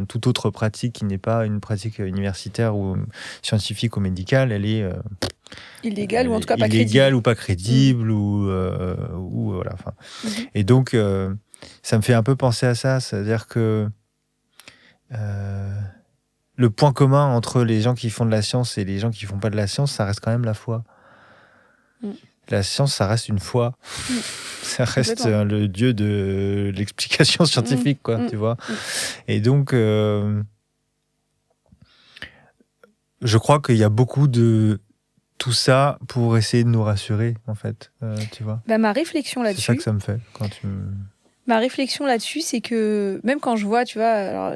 Speaker 2: toute autre pratique qui n'est pas une pratique universitaire ou scientifique ou médicale, elle est
Speaker 1: illégale ou en tout cas pas crédible.
Speaker 2: Illégale ou pas crédible ou voilà. Et donc ça me fait un peu penser à ça, c'est-à-dire que le point commun entre les gens qui font de la science et les gens qui font pas de la science, ça reste quand même la foi. La science, ça reste une foi. Ça reste le dieu de l'explication scientifique, quoi, tu vois. Et donc, je crois qu'il y a beaucoup de tout ça pour essayer de nous rassurer, en fait, tu vois.
Speaker 1: Ma réflexion
Speaker 2: C'est
Speaker 1: là-dessus.
Speaker 2: ça que ça me fait quand tu me...
Speaker 1: Ma réflexion là-dessus, c'est que même quand je vois, tu vois, alors,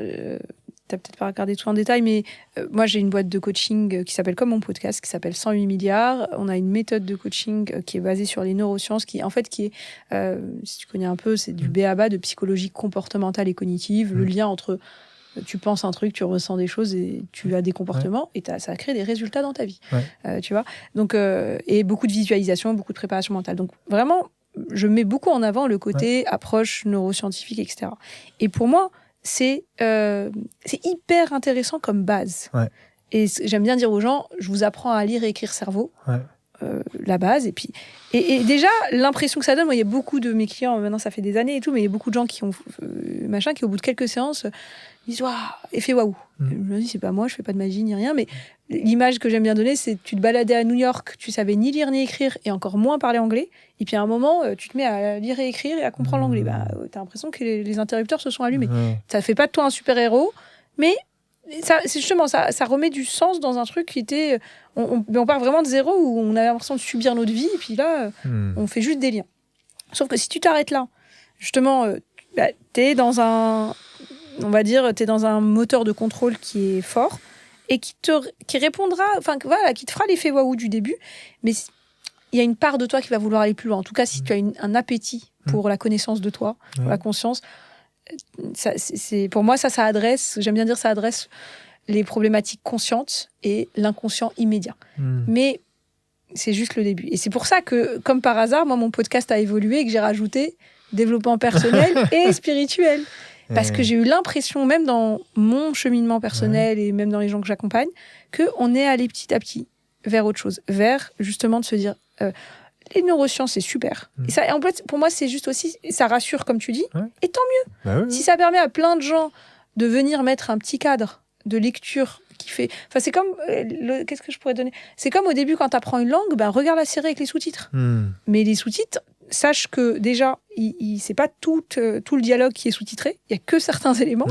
Speaker 1: t'as peut-être pas regardé tout en détail, mais moi j'ai une boîte de coaching qui s'appelle comme mon podcast, qui s'appelle 108 milliards. On a une méthode de coaching qui est basée sur les neurosciences, qui est, si tu connais un peu, c'est du b.a.-ba de psychologie comportementale et cognitive, le lien entre tu penses un truc, tu ressens des choses et tu as des comportements et ça crée des résultats dans ta vie, tu vois. Donc, et beaucoup de visualisation, beaucoup de préparation mentale. Donc vraiment, je mets beaucoup en avant le côté approche neuroscientifique, etc. Et pour moi, c'est hyper intéressant comme base. Et j'aime bien dire aux gens, je vous apprends à lire et écrire cerveau, la base. Et puis, et déjà, l'impression que ça donne, moi, il y a beaucoup de mes clients, maintenant ça fait des années et tout, mais il y a beaucoup de gens qui ont qui au bout de quelques séances disent waouh, effet waouh. Je me dis c'est pas moi, je fais pas de magie ni rien, mais l'image que j'aime bien donner, c'est tu te baladais à New York, tu savais ni lire ni écrire et encore moins parler anglais, et puis à un moment tu te mets à lire et écrire et à comprendre l'anglais, t'as l'impression que les interrupteurs se sont allumés. Ça fait pas de toi un super héros, mais c'est justement ça remet du sens dans un truc qui était on part vraiment de zéro où on avait l'impression de subir notre vie et puis là on fait juste des liens. Sauf que si tu t'arrêtes là, justement t'es dans un moteur de contrôle qui est fort et qui répondra, qui te fera l'effet waouh du début, mais il y a une part de toi qui va vouloir aller plus loin. En tout cas, si tu as un appétit pour la connaissance de toi, pour la conscience, pour moi, ça adresse, j'aime bien dire, ça adresse les problématiques conscientes et l'inconscient immédiat. Mais c'est juste le début. Et c'est pour ça que, comme par hasard, moi, mon podcast a évolué et que j'ai rajouté développement personnel et spirituel. Parce que j'ai eu l'impression, même dans mon cheminement personnel et même dans les gens que j'accompagne, qu'on est allé petit à petit vers autre chose. Vers, justement, de se dire, les neurosciences, c'est super. Et ça, en fait, pour moi, c'est juste aussi, ça rassure, comme tu dis, et tant mieux. Si ça permet à plein de gens de venir mettre un petit cadre de lecture qui fait... Enfin, c'est comme... qu'est-ce que je pourrais donner ? C'est comme au début, quand tu apprends une langue, regarde la série avec les sous-titres. Mais les sous-titres, sache que déjà, c'est pas tout le dialogue qui est sous-titré, il y a que certains éléments.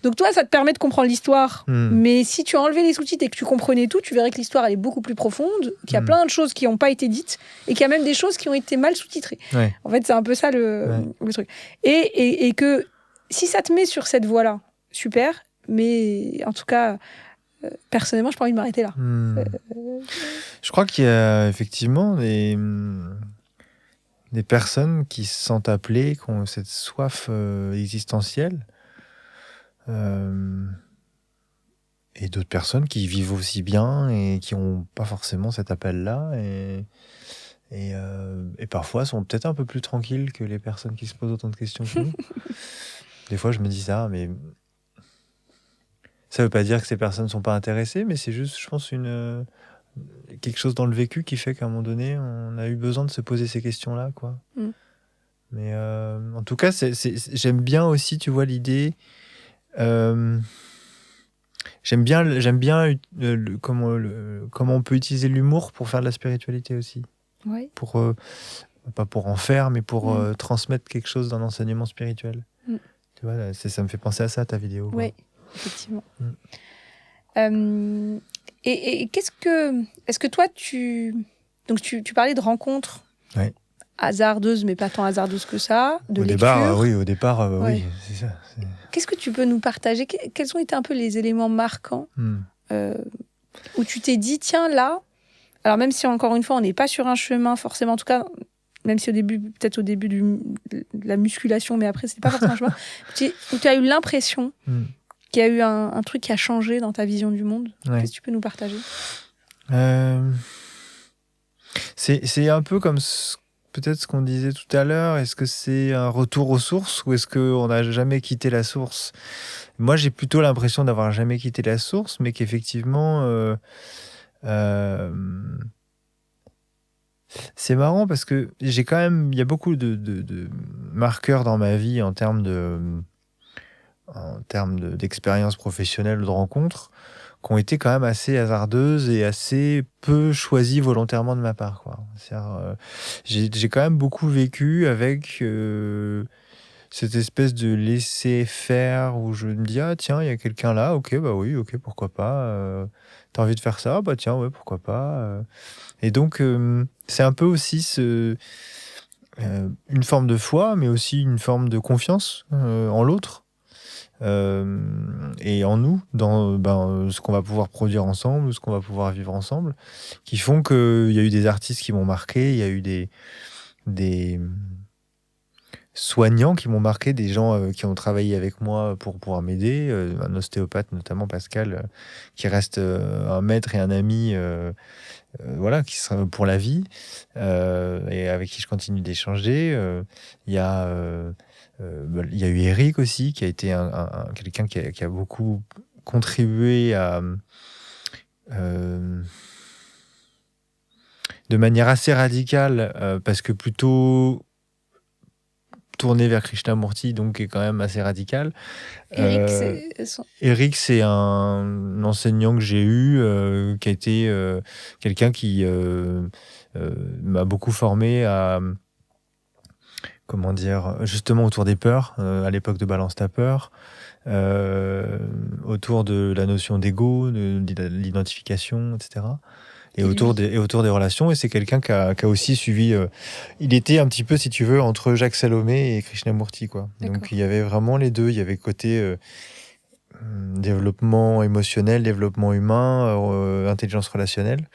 Speaker 1: Donc toi, ça te permet de comprendre l'histoire, mais si tu as enlevé les sous-titres et que tu comprenais tout, tu verrais que l'histoire elle est beaucoup plus profonde, qu'il y a plein de choses qui n'ont pas été dites et qu'il y a même des choses qui ont été mal sous-titrées. En fait, c'est un peu ça le truc. Et que si ça te met sur cette voie-là, super, mais en tout cas, personnellement, je n'ai pas envie de m'arrêter là.
Speaker 2: Je crois qu'il y a effectivement des personnes qui se sentent appelées, qui ont cette soif existentielle, et d'autres personnes qui vivent aussi bien et qui n'ont pas forcément cet appel-là, et parfois sont peut-être un peu plus tranquilles que les personnes qui se posent autant de questions que nous. Des fois, je me dis ça, mais ça ne veut pas dire que ces personnes ne sont pas intéressées, mais c'est juste, je pense, quelque chose dans le vécu qui fait qu'à un moment donné, on a eu besoin de se poser ces questions-là, quoi. Mais en tout cas, j'aime bien aussi, tu vois, l'idée. J'aime bien comment on peut utiliser l'humour pour faire de la spiritualité aussi. Pas pour en faire, mais pour transmettre quelque chose d'un enseignement spirituel. Tu vois, ça me fait penser à ça, ta vidéo.
Speaker 1: Oui, effectivement. Et est-ce que toi, donc tu parlais de rencontres hasardeuses, mais pas tant hasardeuses que ça, de lecture.
Speaker 2: Au départ, oui, c'est ça.
Speaker 1: Qu'est-ce que tu peux nous partager ? Quels ont été un peu les éléments marquants où tu t'es dit, tiens, là, alors même si encore une fois, on n'est pas sur un chemin forcément, en tout cas, même si peut-être au début de la musculation, mais après, c'était pas forcément un chemin, où tu as eu l'impression qu'il y a eu un truc qui a changé dans ta vision du monde. Qu'est-ce que tu peux nous partager ?
Speaker 2: C'est un peu comme peut-être ce qu'on disait tout à l'heure. Est-ce que c'est un retour aux sources ou est-ce qu'on n'a jamais quitté la source ? Moi, j'ai plutôt l'impression d'avoir jamais quitté la source, mais qu'effectivement, c'est marrant parce que il y a beaucoup de marqueurs dans ma vie en termes d'expérience professionnelle ou de rencontres qui ont été quand même assez hasardeuses et assez peu choisies volontairement de ma part, quoi. C'est-à-dire, j'ai quand même beaucoup vécu avec cette espèce de laisser faire où je me dis ah tiens il y a quelqu'un là, ok bah oui ok pourquoi pas, t'as envie de faire ça bah tiens ouais pourquoi pas, et donc c'est un peu aussi une forme de foi mais aussi une forme de confiance en l'autre. Et en nous, dans ce qu'on va pouvoir produire ensemble, ce qu'on va pouvoir vivre ensemble, qui font qu'il y a eu des artistes qui m'ont marqué, il y a eu des soignants qui m'ont marqué, des gens qui ont travaillé avec moi pour pouvoir m'aider, un ostéopathe notamment, Pascal, qui reste un maître et un ami, voilà, qui sera pour la vie, et avec qui je continue d'échanger. Il y a eu Eric aussi, qui a été quelqu'un qui a beaucoup contribué de manière assez radicale, parce que plutôt tourné vers Krishnamurti, donc qui est quand même assez radical.
Speaker 1: Eric,
Speaker 2: Eric, c'est un enseignant que j'ai eu, qui a été quelqu'un qui m'a beaucoup formé à, comment dire, justement autour des peurs, à l'époque de Balance ta peur, autour de la notion d'ego, de l'identification, etc. Et autour des relations. Et c'est quelqu'un qui a aussi suivi. Il était un petit peu, si tu veux, entre Jacques Salomé et Krishnamurti, quoi. Donc il y avait vraiment les deux. Il y avait côté développement émotionnel, développement humain, intelligence relationnelle.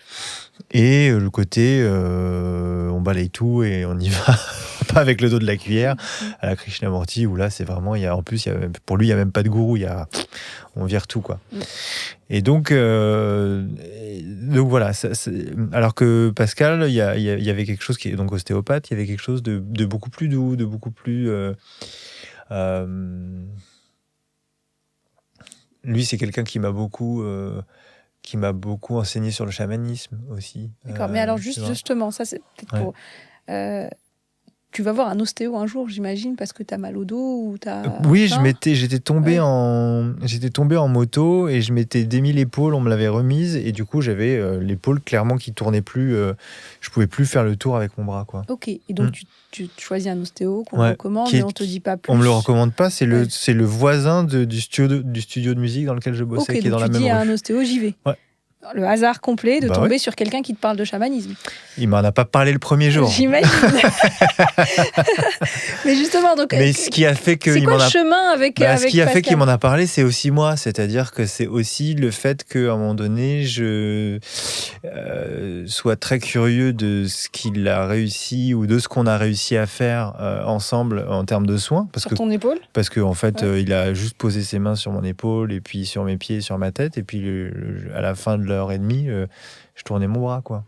Speaker 2: Et le côté on balaye tout et on y va. Pas avec le dos de la cuillère, à la Krishnamurti, où là, c'est vraiment. Pour lui, il n'y a même pas de gourou. On vire tout, quoi. Et donc voilà. Alors que Pascal, il y avait quelque chose qui est donc ostéopathe, il y avait quelque chose de beaucoup plus doux, de beaucoup plus. Lui, c'est quelqu'un qui m'a beaucoup enseigné sur le chamanisme aussi.
Speaker 1: D'accord, mais alors justement, ça c'est peut-être pour. Tu vas voir un ostéo un jour, j'imagine, parce que tu as mal au dos ou tu as...
Speaker 2: Oui, j'étais tombé en moto et je m'étais démis l'épaule, on me l'avait remise et du coup j'avais l'épaule clairement qui tournait plus, je pouvais plus faire le tour avec mon bras, quoi.
Speaker 1: Ok, et donc tu choisis un ostéo qu'on recommande, mais on te dit pas plus.
Speaker 2: On me le recommande pas, c'est le voisin du studio de musique dans lequel je bossais, qui est dans la même rue.
Speaker 1: Ok, donc tu dis à un ostéo, j'y vais.
Speaker 2: Ouais.
Speaker 1: Le hasard complet de tomber sur quelqu'un qui te parle de chamanisme.
Speaker 2: Il m'en a pas parlé le premier jour.
Speaker 1: J'imagine. Mais justement, donc.
Speaker 2: Mais ce qui a fait que.
Speaker 1: C'est quoi le chemin avec
Speaker 2: ce qui a fait qu'il m'en a parlé, c'est aussi moi. C'est-à-dire que c'est aussi le fait qu'à un moment donné, je sois très curieux de ce qu'il a réussi ou de ce qu'on a réussi à faire ensemble en termes de soins.
Speaker 1: Sur ton épaule.
Speaker 2: Parce qu'en fait, il a juste posé ses mains sur mon épaule et puis sur mes pieds, sur ma tête. Et puis à la fin de l'heure et demie, je tournais mon bras, quoi.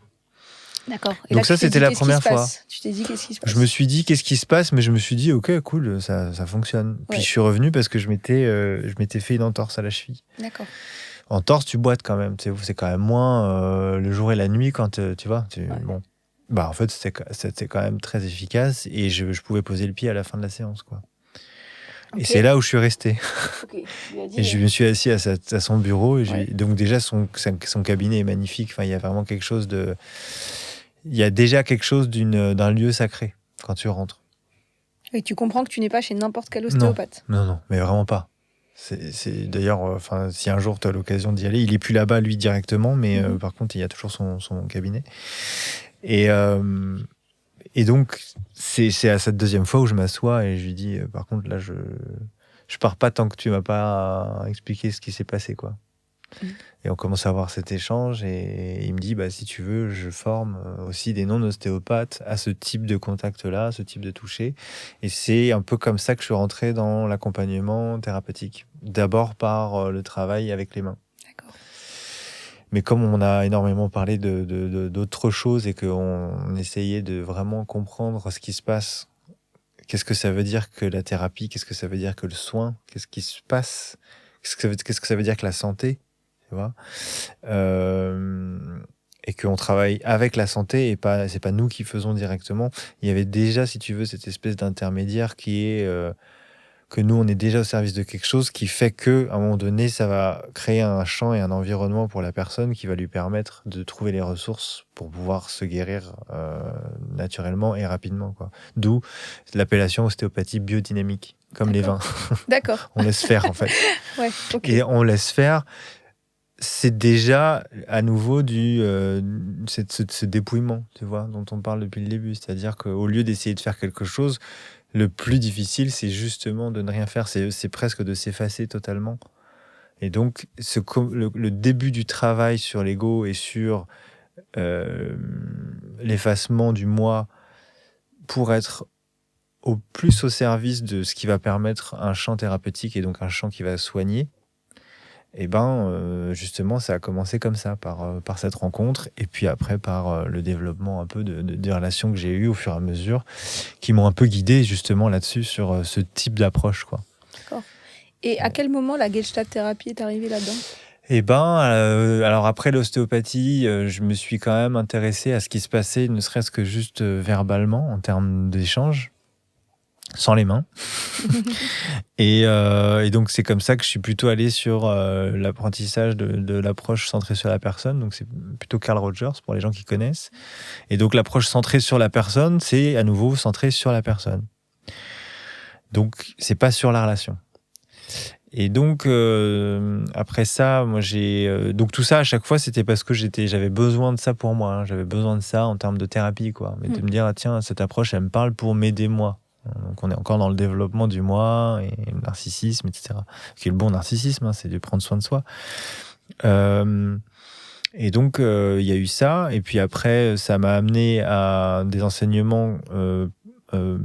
Speaker 1: D'accord. Et
Speaker 2: donc
Speaker 1: là,
Speaker 2: ça, c'était la première fois.
Speaker 1: Tu t'es dit qu'est-ce qui se passe?
Speaker 2: Je me suis dit qu'est-ce qui se passe, mais je me suis dit ok, cool, ça fonctionne. Puis je suis revenu parce que je m'étais fait une entorse à la cheville.
Speaker 1: D'accord.
Speaker 2: Entorse, tu boites quand même. C'est quand même moins le jour et la nuit quand tu vois. Bon, en fait, c'était quand même très efficace et je pouvais poser le pied à la fin de la séance, quoi. Okay. Et c'est là où je suis resté.
Speaker 1: Okay.
Speaker 2: Et je me suis assis à son bureau. Et donc déjà, son cabinet est magnifique. Enfin, il y a vraiment quelque chose de... Il y a déjà quelque chose d'un lieu sacré quand tu rentres.
Speaker 1: Et tu comprends que tu n'es pas chez n'importe quel ostéopathe.
Speaker 2: Non, mais vraiment pas. C'est d'ailleurs, si un jour tu as l'occasion d'y aller, il est plus là-bas lui directement, mais par contre, il y a toujours son cabinet. Et donc, c'est à cette deuxième fois où je m'assois et je lui dis, par contre, là, je pars pas tant que tu m'as pas expliqué ce qui s'est passé, quoi. Et on commence à avoir cet échange et il me dit, si tu veux, je forme aussi des non-ostéopathes à ce type de contact-là, à ce type de toucher. Et c'est un peu comme ça que je suis rentré dans l'accompagnement thérapeutique. D'abord par le travail avec les mains.
Speaker 1: D'accord.
Speaker 2: Mais comme on a énormément parlé d'autres choses et qu'on essayait de vraiment comprendre ce qui se passe, qu'est-ce que ça veut dire que la thérapie, qu'est-ce que ça veut dire que le soin, qu'est-ce qui se passe, qu'est-ce que ça veut dire que la santé, tu vois, et qu'on travaille avec la santé et c'est pas nous qui faisons directement. Il y avait déjà, si tu veux, cette espèce d'intermédiaire qui est que nous, on est déjà au service de quelque chose qui fait qu'à un moment donné, ça va créer un champ et un environnement pour la personne qui va lui permettre de trouver les ressources pour pouvoir se guérir naturellement et rapidement, quoi. D'où l'appellation ostéopathie biodynamique, comme les vins.
Speaker 1: D'accord.
Speaker 2: On laisse faire, en fait.
Speaker 1: Ouais, ok.
Speaker 2: Et on laisse faire, c'est déjà à nouveau ce dépouillement, tu vois, dont on parle depuis le début. C'est-à-dire qu'au lieu d'essayer de faire quelque chose, le plus difficile, c'est justement de ne rien faire. C'est presque de s'effacer totalement. Et donc, le début du travail sur l'ego et sur l'effacement du moi pour être au plus au service de ce qui va permettre un champ thérapeutique et donc un champ qui va soigner, et justement, ça a commencé comme ça, par cette rencontre, et puis après par le développement un peu des relations que j'ai eues au fur et à mesure, qui m'ont un peu guidé justement là-dessus, sur ce type d'approche, quoi.
Speaker 1: D'accord. Et à quel moment la Gestalt thérapie est arrivée là-dedans ?
Speaker 2: Alors après l'ostéopathie, je me suis quand même intéressé à ce qui se passait, ne serait-ce que juste verbalement, en termes d'échange, sans les mains. Et donc c'est comme ça que je suis plutôt allé sur l'apprentissage de l'approche centrée sur la personne. Donc c'est plutôt Carl Rogers pour les gens qui connaissent. Et donc l'approche centrée sur la personne, c'est à nouveau centré sur la personne. Donc c'est pas sur la relation. Et donc après ça, moi donc tout ça à chaque fois, c'était parce que j'avais besoin de ça pour moi, hein. J'avais besoin de ça en termes de thérapie, quoi. Mais de me dire tiens, cette approche elle me parle pour m'aider moi. Donc on est encore dans le développement du moi et le narcissisme, etc. Qui est le bon narcissisme, hein, c'est de prendre soin de soi. Et donc il y a eu ça, et puis après ça m'a amené à des enseignements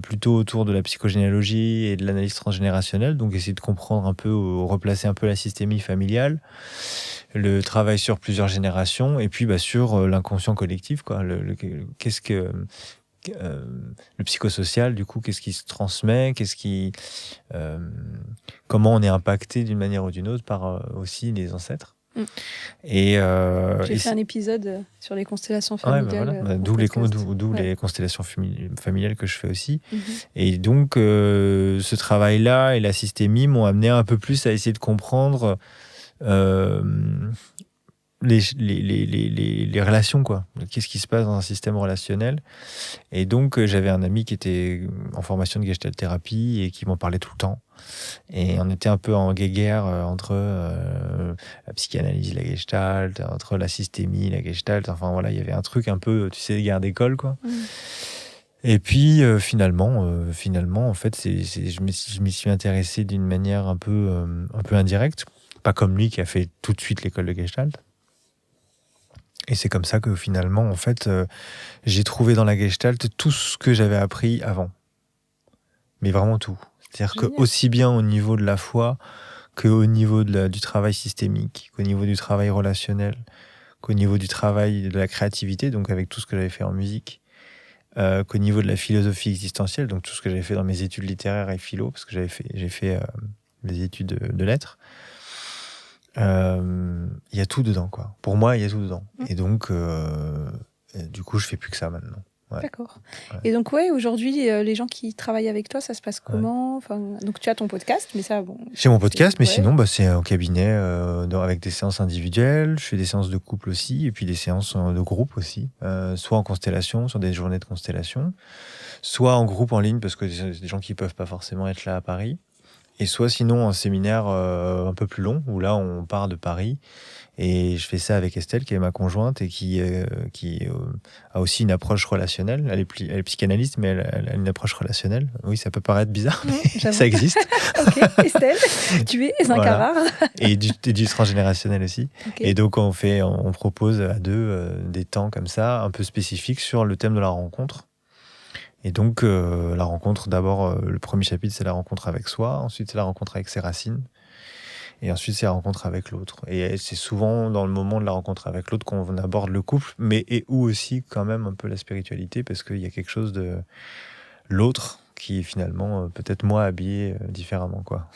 Speaker 2: plutôt autour de la psychogénéalogie et de l'analyse transgénérationnelle, donc essayer de comprendre un peu, replacer un peu la systémie familiale, le travail sur plusieurs générations, et puis sur l'inconscient collectif, quoi. Qu'est-ce que le psychosocial, du coup, qu'est-ce qui se transmet, comment on est impacté d'une manière ou d'une autre par aussi les ancêtres. Et
Speaker 1: j'ai fait un épisode sur les constellations familiales.
Speaker 2: D'où les constellations familiales que je fais aussi. Et donc ce travail-là et la systémie m'ont amené un peu plus à essayer de comprendre les relations, quoi. Qu'est-ce qui se passe dans un système relationnel. Et donc j'avais un ami qui était en formation de Gestalt thérapie et qui m'en parlait tout le temps. Et on était un peu en guéguerre entre la psychanalyse, la Gestalt, entre la systémie, la Gestalt. Enfin voilà, il y avait un truc un peu, tu sais, guerre d'école, quoi. Et puis finalement, en fait, je m'y suis intéressé d'une manière un peu indirecte, pas comme lui qui a fait tout de suite l'école de Gestalt. Et c'est comme ça que finalement, en fait, j'ai trouvé dans la Gestalt tout ce que j'avais appris avant. Mais vraiment tout. C'est-à-dire que aussi bien au niveau de la foi qu'au niveau du travail systémique, qu'au niveau du travail relationnel, qu'au niveau du travail de la créativité, donc avec tout ce que j'avais fait en musique, qu'au niveau de la philosophie existentielle, donc tout ce que j'avais fait dans mes études littéraires et philo, parce que j'ai fait des études de lettres. Il y a tout dedans, quoi. Pour moi, il y a tout dedans. Et donc, du coup, je fais plus que ça maintenant. Ouais.
Speaker 1: D'accord. Ouais. Et donc, aujourd'hui, les gens qui travaillent avec toi, ça se passe comment ? Enfin, donc, tu as ton podcast, mais ça, bon...
Speaker 2: J'ai mon podcast, mais sinon, c'est en cabinet, avec des séances individuelles. Je fais des séances de couple aussi, et puis des séances de groupe aussi. Soit en constellation, sur des journées de constellation, soit en groupe en ligne, parce que c'est des gens qui ne peuvent pas forcément être là à Paris. Et soit sinon un séminaire un peu plus long, où là, on part de Paris. Et je fais ça avec Estelle, qui est ma conjointe et qui a aussi une approche relationnelle. Elle est psychanalyste, mais elle a une approche relationnelle. Oui, ça peut paraître bizarre, mais ça existe.
Speaker 1: Ok, Estelle, tu es un cas rare.
Speaker 2: Et du transgénérationnel aussi. Okay. Et donc, on propose à deux des temps comme ça, un peu spécifiques sur le thème de la rencontre. Et donc, la rencontre, d'abord, le premier chapitre, c'est la rencontre avec soi. Ensuite, c'est la rencontre avec ses racines. Et ensuite, c'est la rencontre avec l'autre. Et c'est souvent dans le moment de la rencontre avec l'autre qu'on aborde le couple, mais où aussi quand même un peu la spiritualité, parce qu'il y a quelque chose de l'autre qui est finalement peut-être moi habillé différemment, quoi.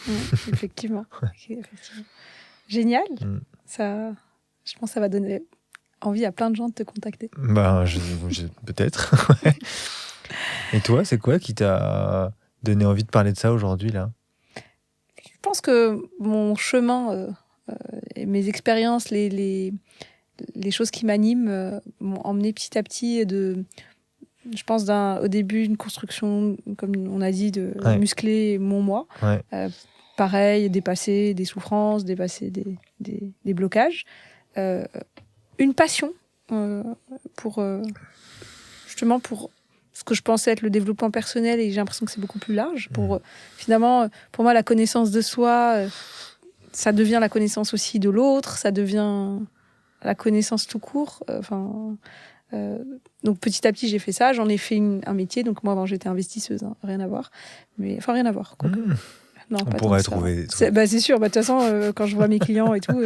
Speaker 1: Effectivement. Okay, effectivement. Génial. Ça, je pense que ça va donner envie à plein de gens de te contacter.
Speaker 2: Peut-être. Et toi, c'est quoi qui t'a donné envie de parler de ça aujourd'hui, là ?
Speaker 1: pense que mon chemin et mes expériences, les choses qui m'animent m'ont emmené petit à petit je pense au début une construction, comme on a dit, de muscler mon moi.
Speaker 2: Ouais.
Speaker 1: Pareil, dépasser des souffrances, dépasser des blocages. Une passion pour justement pour ce que je pensais être le développement personnel, et j'ai l'impression que c'est beaucoup plus large. Finalement, pour moi, la connaissance de soi, ça devient la connaissance aussi de l'autre, ça devient la connaissance tout court. Donc petit à petit, j'ai fait ça. J'en ai fait un métier. Donc moi, avant, j'étais investisseuse, hein, rien à voir. Rien à voir. Non,
Speaker 2: on
Speaker 1: pas
Speaker 2: pourrait
Speaker 1: tant que
Speaker 2: trouver des
Speaker 1: ça. C'est sûr. De toute façon, quand je vois mes clients et tout,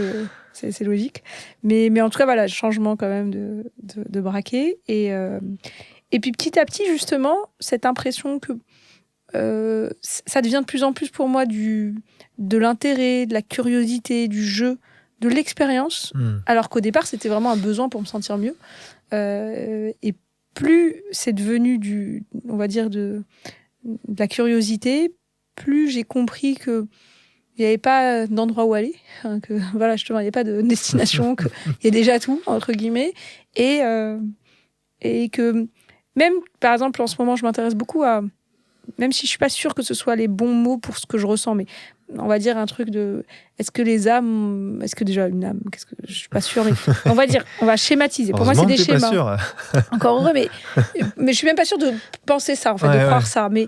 Speaker 1: c'est logique. Mais en tout cas, voilà, changement quand même de braquet. Et puis petit à petit, justement, cette impression que ça devient de plus en plus pour moi de l'intérêt, de la curiosité, du jeu, de l'expérience, alors qu'au départ, c'était vraiment un besoin pour me sentir mieux. Et plus c'est devenu on va dire de la curiosité, plus j'ai compris que il n'y avait pas d'endroit où aller, que voilà, justement, il n'y a pas de destination, qu'il y a déjà tout, entre guillemets, et que même, par exemple, en ce moment, je m'intéresse beaucoup même si je suis pas sûre que ce soit les bons mots pour ce que je ressens, mais on va dire un truc est-ce que déjà une âme, je suis pas sûre, mais on va schématiser. Pour moi, c'est des schémas.
Speaker 2: Pas sûr.
Speaker 1: Encore heureux, mais je suis même pas sûre de penser ça, en fait, de croire ça. Mais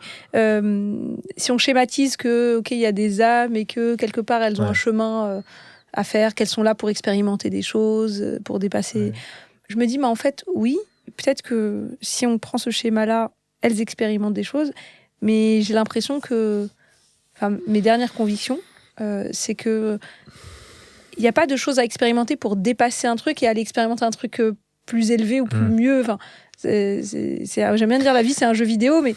Speaker 1: si on schématise ok, il y a des âmes et que quelque part elles ont un chemin à faire, qu'elles sont là pour expérimenter des choses, pour dépasser. Je me dis, mais en fait, oui, peut-être que si on prend ce schéma-là, elles expérimentent des choses, mais j'ai l'impression que, mes dernières convictions, c'est que il n'y a pas de choses à expérimenter pour dépasser un truc et aller expérimenter un truc plus élevé ou plus mieux. J'aime bien dire la vie, c'est un jeu vidéo, mais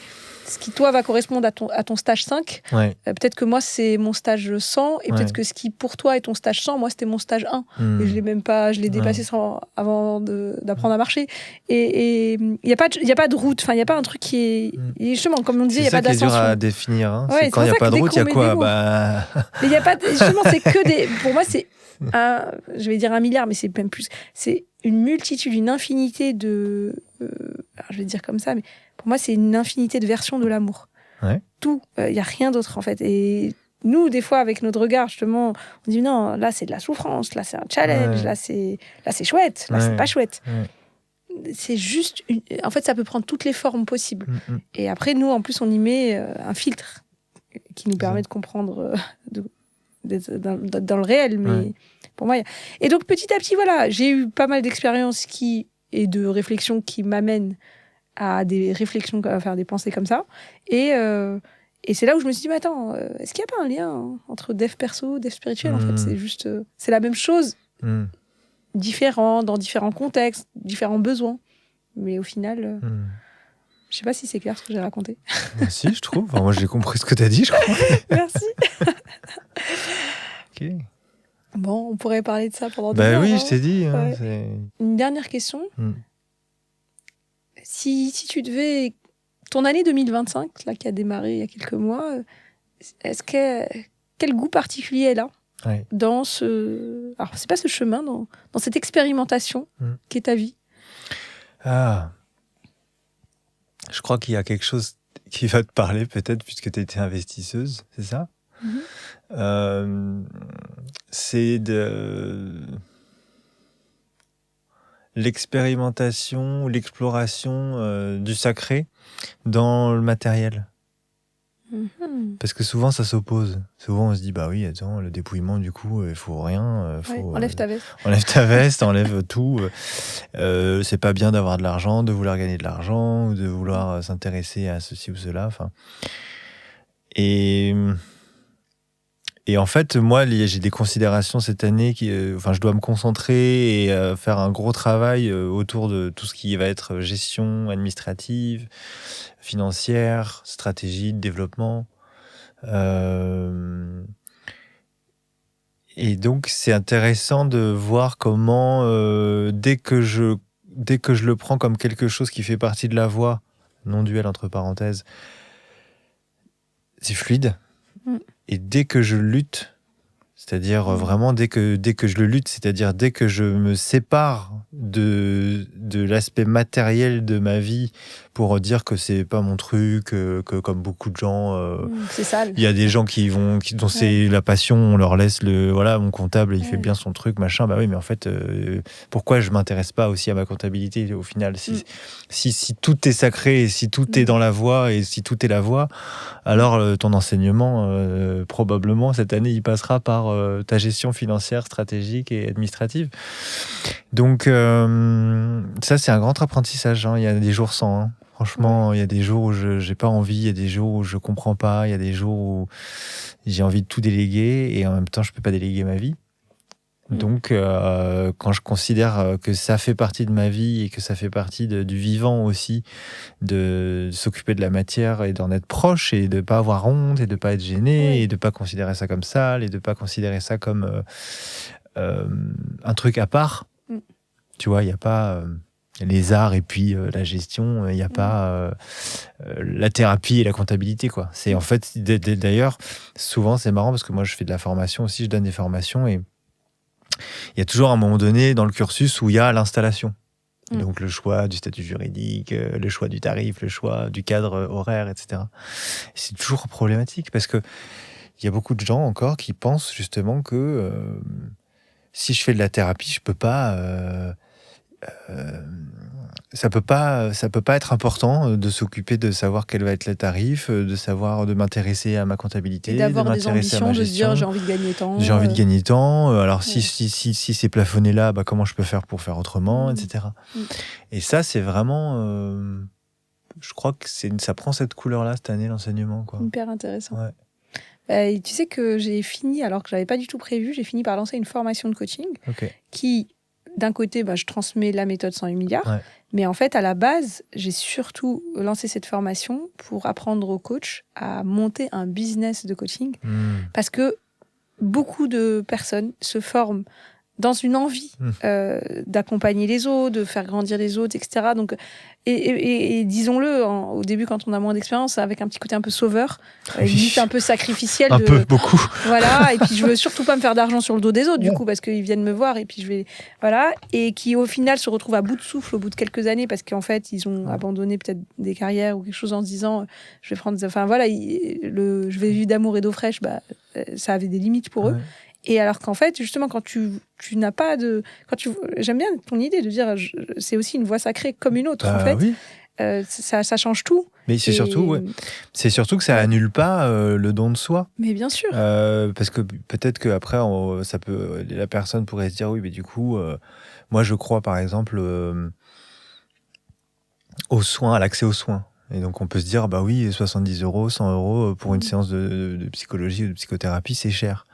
Speaker 1: ce qui, toi, va correspondre à ton stage 5, peut-être que moi, c'est mon stage 100, et peut-être que ce qui, pour toi, est ton stage 100, moi, c'était mon stage 1. Et je l'ai dépassé avant d'apprendre à marcher. Et il n'y a pas de route, il n'y a pas un truc qui est... Et justement, comme on disait, il n'y a pas d'ascension.
Speaker 2: C'est ça qui est dur à définir. Hein.
Speaker 1: Ouais,
Speaker 2: quand il n'y a pas de route, il y a quoi
Speaker 1: Mais il n'y a pas... Justement, c'est que des... Pour moi, c'est je vais dire 1 milliard, mais c'est même plus. C'est une multitude, une infinité de... alors je vais dire comme ça, mais pour moi, c'est une infinité de versions de l'amour. Tout. Il n'y a rien d'autre, en fait. Et nous, des fois, avec notre regard, justement, on dit non, là, c'est de la souffrance, là, c'est un challenge, là, c'est chouette, là, c'est pas chouette. C'est juste... En fait, ça peut prendre toutes les formes possibles. Et après, nous, en plus, on y met un filtre qui nous permet de comprendre... dans le réel, mais pour moi... Et donc, petit à petit, voilà, j'ai eu pas mal d'expériences et de réflexions qui m'amènent à des réflexions, à faire des pensées comme ça. Et c'est là où je me suis dit, mais attends, est-ce qu'il n'y a pas un lien entre dev perso, dev spirituel, en fait? C'est juste... c'est la même chose, différent, dans différents contextes, différents besoins. Mais au final... je sais pas si c'est clair ce que j'ai raconté.
Speaker 2: Si, je trouve. Enfin, moi, j'ai compris ce que tu as dit, je crois.
Speaker 1: Merci.
Speaker 2: Ok.
Speaker 1: Bon, on pourrait parler de ça pendant 2 heures.
Speaker 2: Oui,
Speaker 1: hein.
Speaker 2: je t'ai dit. Hein,
Speaker 1: Une dernière question. Si tu devais... Ton année 2025, là, qui a démarré il y a quelques mois, quel goût particulier elle a dans ce... Alors, c'est pas ce chemin, dans cette expérimentation qui est ta vie?
Speaker 2: Je crois qu'il y a quelque chose qui va te parler, peut-être, puisque tu étais investisseuse, c'est ça? C'est de l'expérimentation ou l'exploration du sacré dans le matériel. Parce que souvent, ça s'oppose. Souvent, on se dit, bah oui, attends, le dépouillement, du coup, il faut rien.
Speaker 1: Enlève ta veste.
Speaker 2: Enlève ta veste, enlève tout. C'est pas bien d'avoir de l'argent, de vouloir gagner de l'argent, ou de vouloir s'intéresser à ceci ou cela. Et en fait, moi, j'ai des considérations cette année je dois me concentrer et faire un gros travail autour de tout ce qui va être gestion administrative, financière, stratégie de développement. Et donc, c'est intéressant de voir comment, dès que je le prends comme quelque chose qui fait partie de la voie, non duel entre parenthèses, c'est fluide. Et dès que je lutte, c'est-à-dire vraiment dès que je le lutte, c'est-à-dire dès que je me sépare de l'aspect matériel de ma vie pour dire que c'est pas mon truc, que comme beaucoup de gens,
Speaker 1: c'est sale.
Speaker 2: il y a des gens dont c'est la passion, on leur laisse mon comptable, il fait bien son truc, machin. Bah oui, mais en fait, pourquoi je m'intéresse pas aussi à ma comptabilité au final si tout est sacré, et si tout est dans la voie et si tout est la voie, alors ton enseignement, probablement cette année, il passera par ta gestion financière, stratégique et administrative. Donc ça, c'est un grand apprentissage. Il y a des jours sans. Franchement, il y a des jours où je n'ai pas envie, il y a des jours où je ne comprends pas, il y a des jours où j'ai envie de tout déléguer et en même temps, je ne peux pas déléguer ma vie. Donc, quand je considère que ça fait partie de ma vie et que ça fait partie du vivant aussi, de s'occuper de la matière et d'en être proche et de ne pas avoir honte et de ne pas être gêné et de ne pas considérer ça comme sale et de ne pas considérer ça comme un truc à part. Tu vois, il n'y a pas les arts et puis la gestion, il n'y a pas la thérapie et la comptabilité, quoi. C'est en fait, d'ailleurs, souvent, c'est marrant parce que moi, je fais de la formation aussi, je donne des formations et il y a toujours un moment donné dans le cursus où il y a l'installation. Donc le choix du statut juridique, le choix du tarif, le choix du cadre horaire, etc. Et c'est toujours problématique parce que il y a beaucoup de gens encore qui pensent justement que si je fais de la thérapie, je peux pas... ça peut pas être important de s'occuper de savoir quel va être le tarif, de m'intéresser à ma comptabilité,
Speaker 1: et d'avoir
Speaker 2: de
Speaker 1: des
Speaker 2: m'intéresser à ma
Speaker 1: ambitions, de se
Speaker 2: gestion.
Speaker 1: dire j'ai envie de gagner tant.
Speaker 2: J'ai envie de gagner tant. Alors si c'est plafonné là, comment je peux faire pour faire autrement, etc. Et ça, c'est vraiment... je crois que ça prend cette couleur-là cette année, l'enseignement, quoi.
Speaker 1: Hyper intéressant.
Speaker 2: Ouais.
Speaker 1: Et tu sais que j'ai fini, alors que je n'avais pas du tout prévu, j'ai fini par lancer une formation de coaching qui... D'un côté, je transmets la méthode 108 milliards, mais en fait, à la base, j'ai surtout lancé cette formation pour apprendre aux coachs à monter un business de coaching, parce que beaucoup de personnes se forment dans une envie d'accompagner les autres, de faire grandir les autres, etc. Donc, et disons-le, au début, quand on a moins d'expérience, avec un petit côté un peu sauveur, limite un peu sacrificiel.
Speaker 2: Beaucoup.
Speaker 1: Voilà, et puis je veux surtout pas me faire d'argent sur le dos des autres, du coup, parce qu'ils viennent me voir, et puis je vais... Voilà, et qui au final se retrouvent à bout de souffle au bout de quelques années, parce qu'en fait, ils ont abandonné peut-être des carrières ou quelque chose en se disant, je vais prendre... Enfin voilà, je vais vivre d'amour et d'eau fraîche, ça avait des limites pour eux. Et alors qu'en fait, justement, quand tu n'as pas de... J'aime bien ton idée de dire, c'est aussi une voie sacrée comme une autre, en fait.
Speaker 2: Oui.
Speaker 1: Ça change tout.
Speaker 2: Mais c'est surtout que ça annule pas le don de soi.
Speaker 1: Mais bien sûr.
Speaker 2: Parce que peut-être qu'après, la personne pourrait se dire, oui, mais du coup, moi, je crois, par exemple, aux soins, à l'accès aux soins. Et donc, on peut se dire, bah oui, 70 €, 100 € pour une séance de psychologie ou de psychothérapie, c'est cher.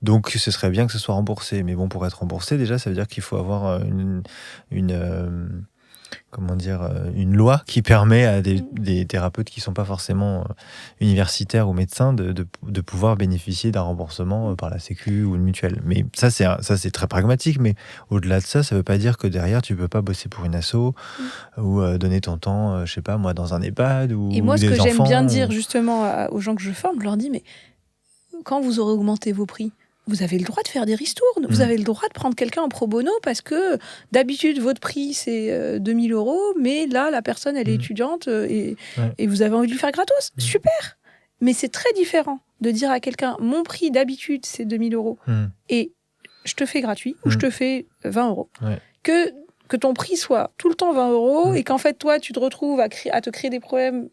Speaker 2: Donc, ce serait bien que ce soit remboursé. Mais bon, pour être remboursé, déjà, ça veut dire qu'il faut avoir une loi qui permet à des thérapeutes qui ne sont pas forcément universitaires ou médecins de pouvoir bénéficier d'un remboursement par la Sécu ou une mutuelle. Mais ça, c'est très pragmatique. Mais au-delà de ça, ça ne veut pas dire que derrière, tu ne peux pas bosser pour une asso ou donner ton temps, je sais pas, moi, dans un EHPAD ou des enfants.
Speaker 1: Et moi, ce que j'aime bien dire justement aux gens que je forme, je leur dis, mais quand vous aurez augmenté vos prix, vous avez le droit de faire des ristournes, vous avez le droit de prendre quelqu'un en pro bono parce que d'habitude, votre prix, c'est 2 000 €, mais là, la personne, elle est étudiante et vous avez envie de lui faire gratos. Super. Mais c'est très différent de dire à quelqu'un, mon prix d'habitude, c'est 2 000 € et je te fais gratuit ou je te fais 20 €. Que ton prix soit tout le temps 20 € et qu'en fait, toi, tu te retrouves à te créer des problèmes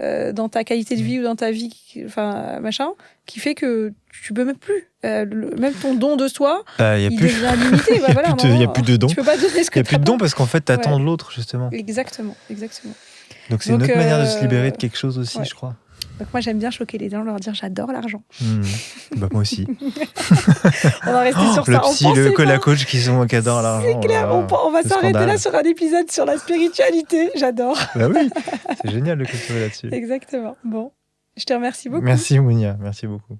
Speaker 1: dans ta qualité de vie ou dans ta vie, enfin machin, qui fait que tu peux même plus. Même ton don de soi, il devient limité.
Speaker 2: Il n'y a plus de don.
Speaker 1: Tu peux pas donner ce que
Speaker 2: il n'y a plus de don parce qu'en fait, tu attends de l'autre, justement.
Speaker 1: Exactement.
Speaker 2: Donc, c'est une autre manière de se libérer de quelque chose aussi, je crois.
Speaker 1: Donc moi, j'aime bien choquer les gens, leur dire j'adore l'argent.
Speaker 2: Bah, moi aussi.
Speaker 1: On va rester sur ça.
Speaker 2: La coach qui adore l'argent.
Speaker 1: C'est clair, on va s'arrêter là sur un épisode sur la spiritualité. J'adore.
Speaker 2: Bah oui, c'est génial de continuer là-dessus.
Speaker 1: Exactement. Bon, je te remercie beaucoup.
Speaker 2: Merci Mounia, merci beaucoup.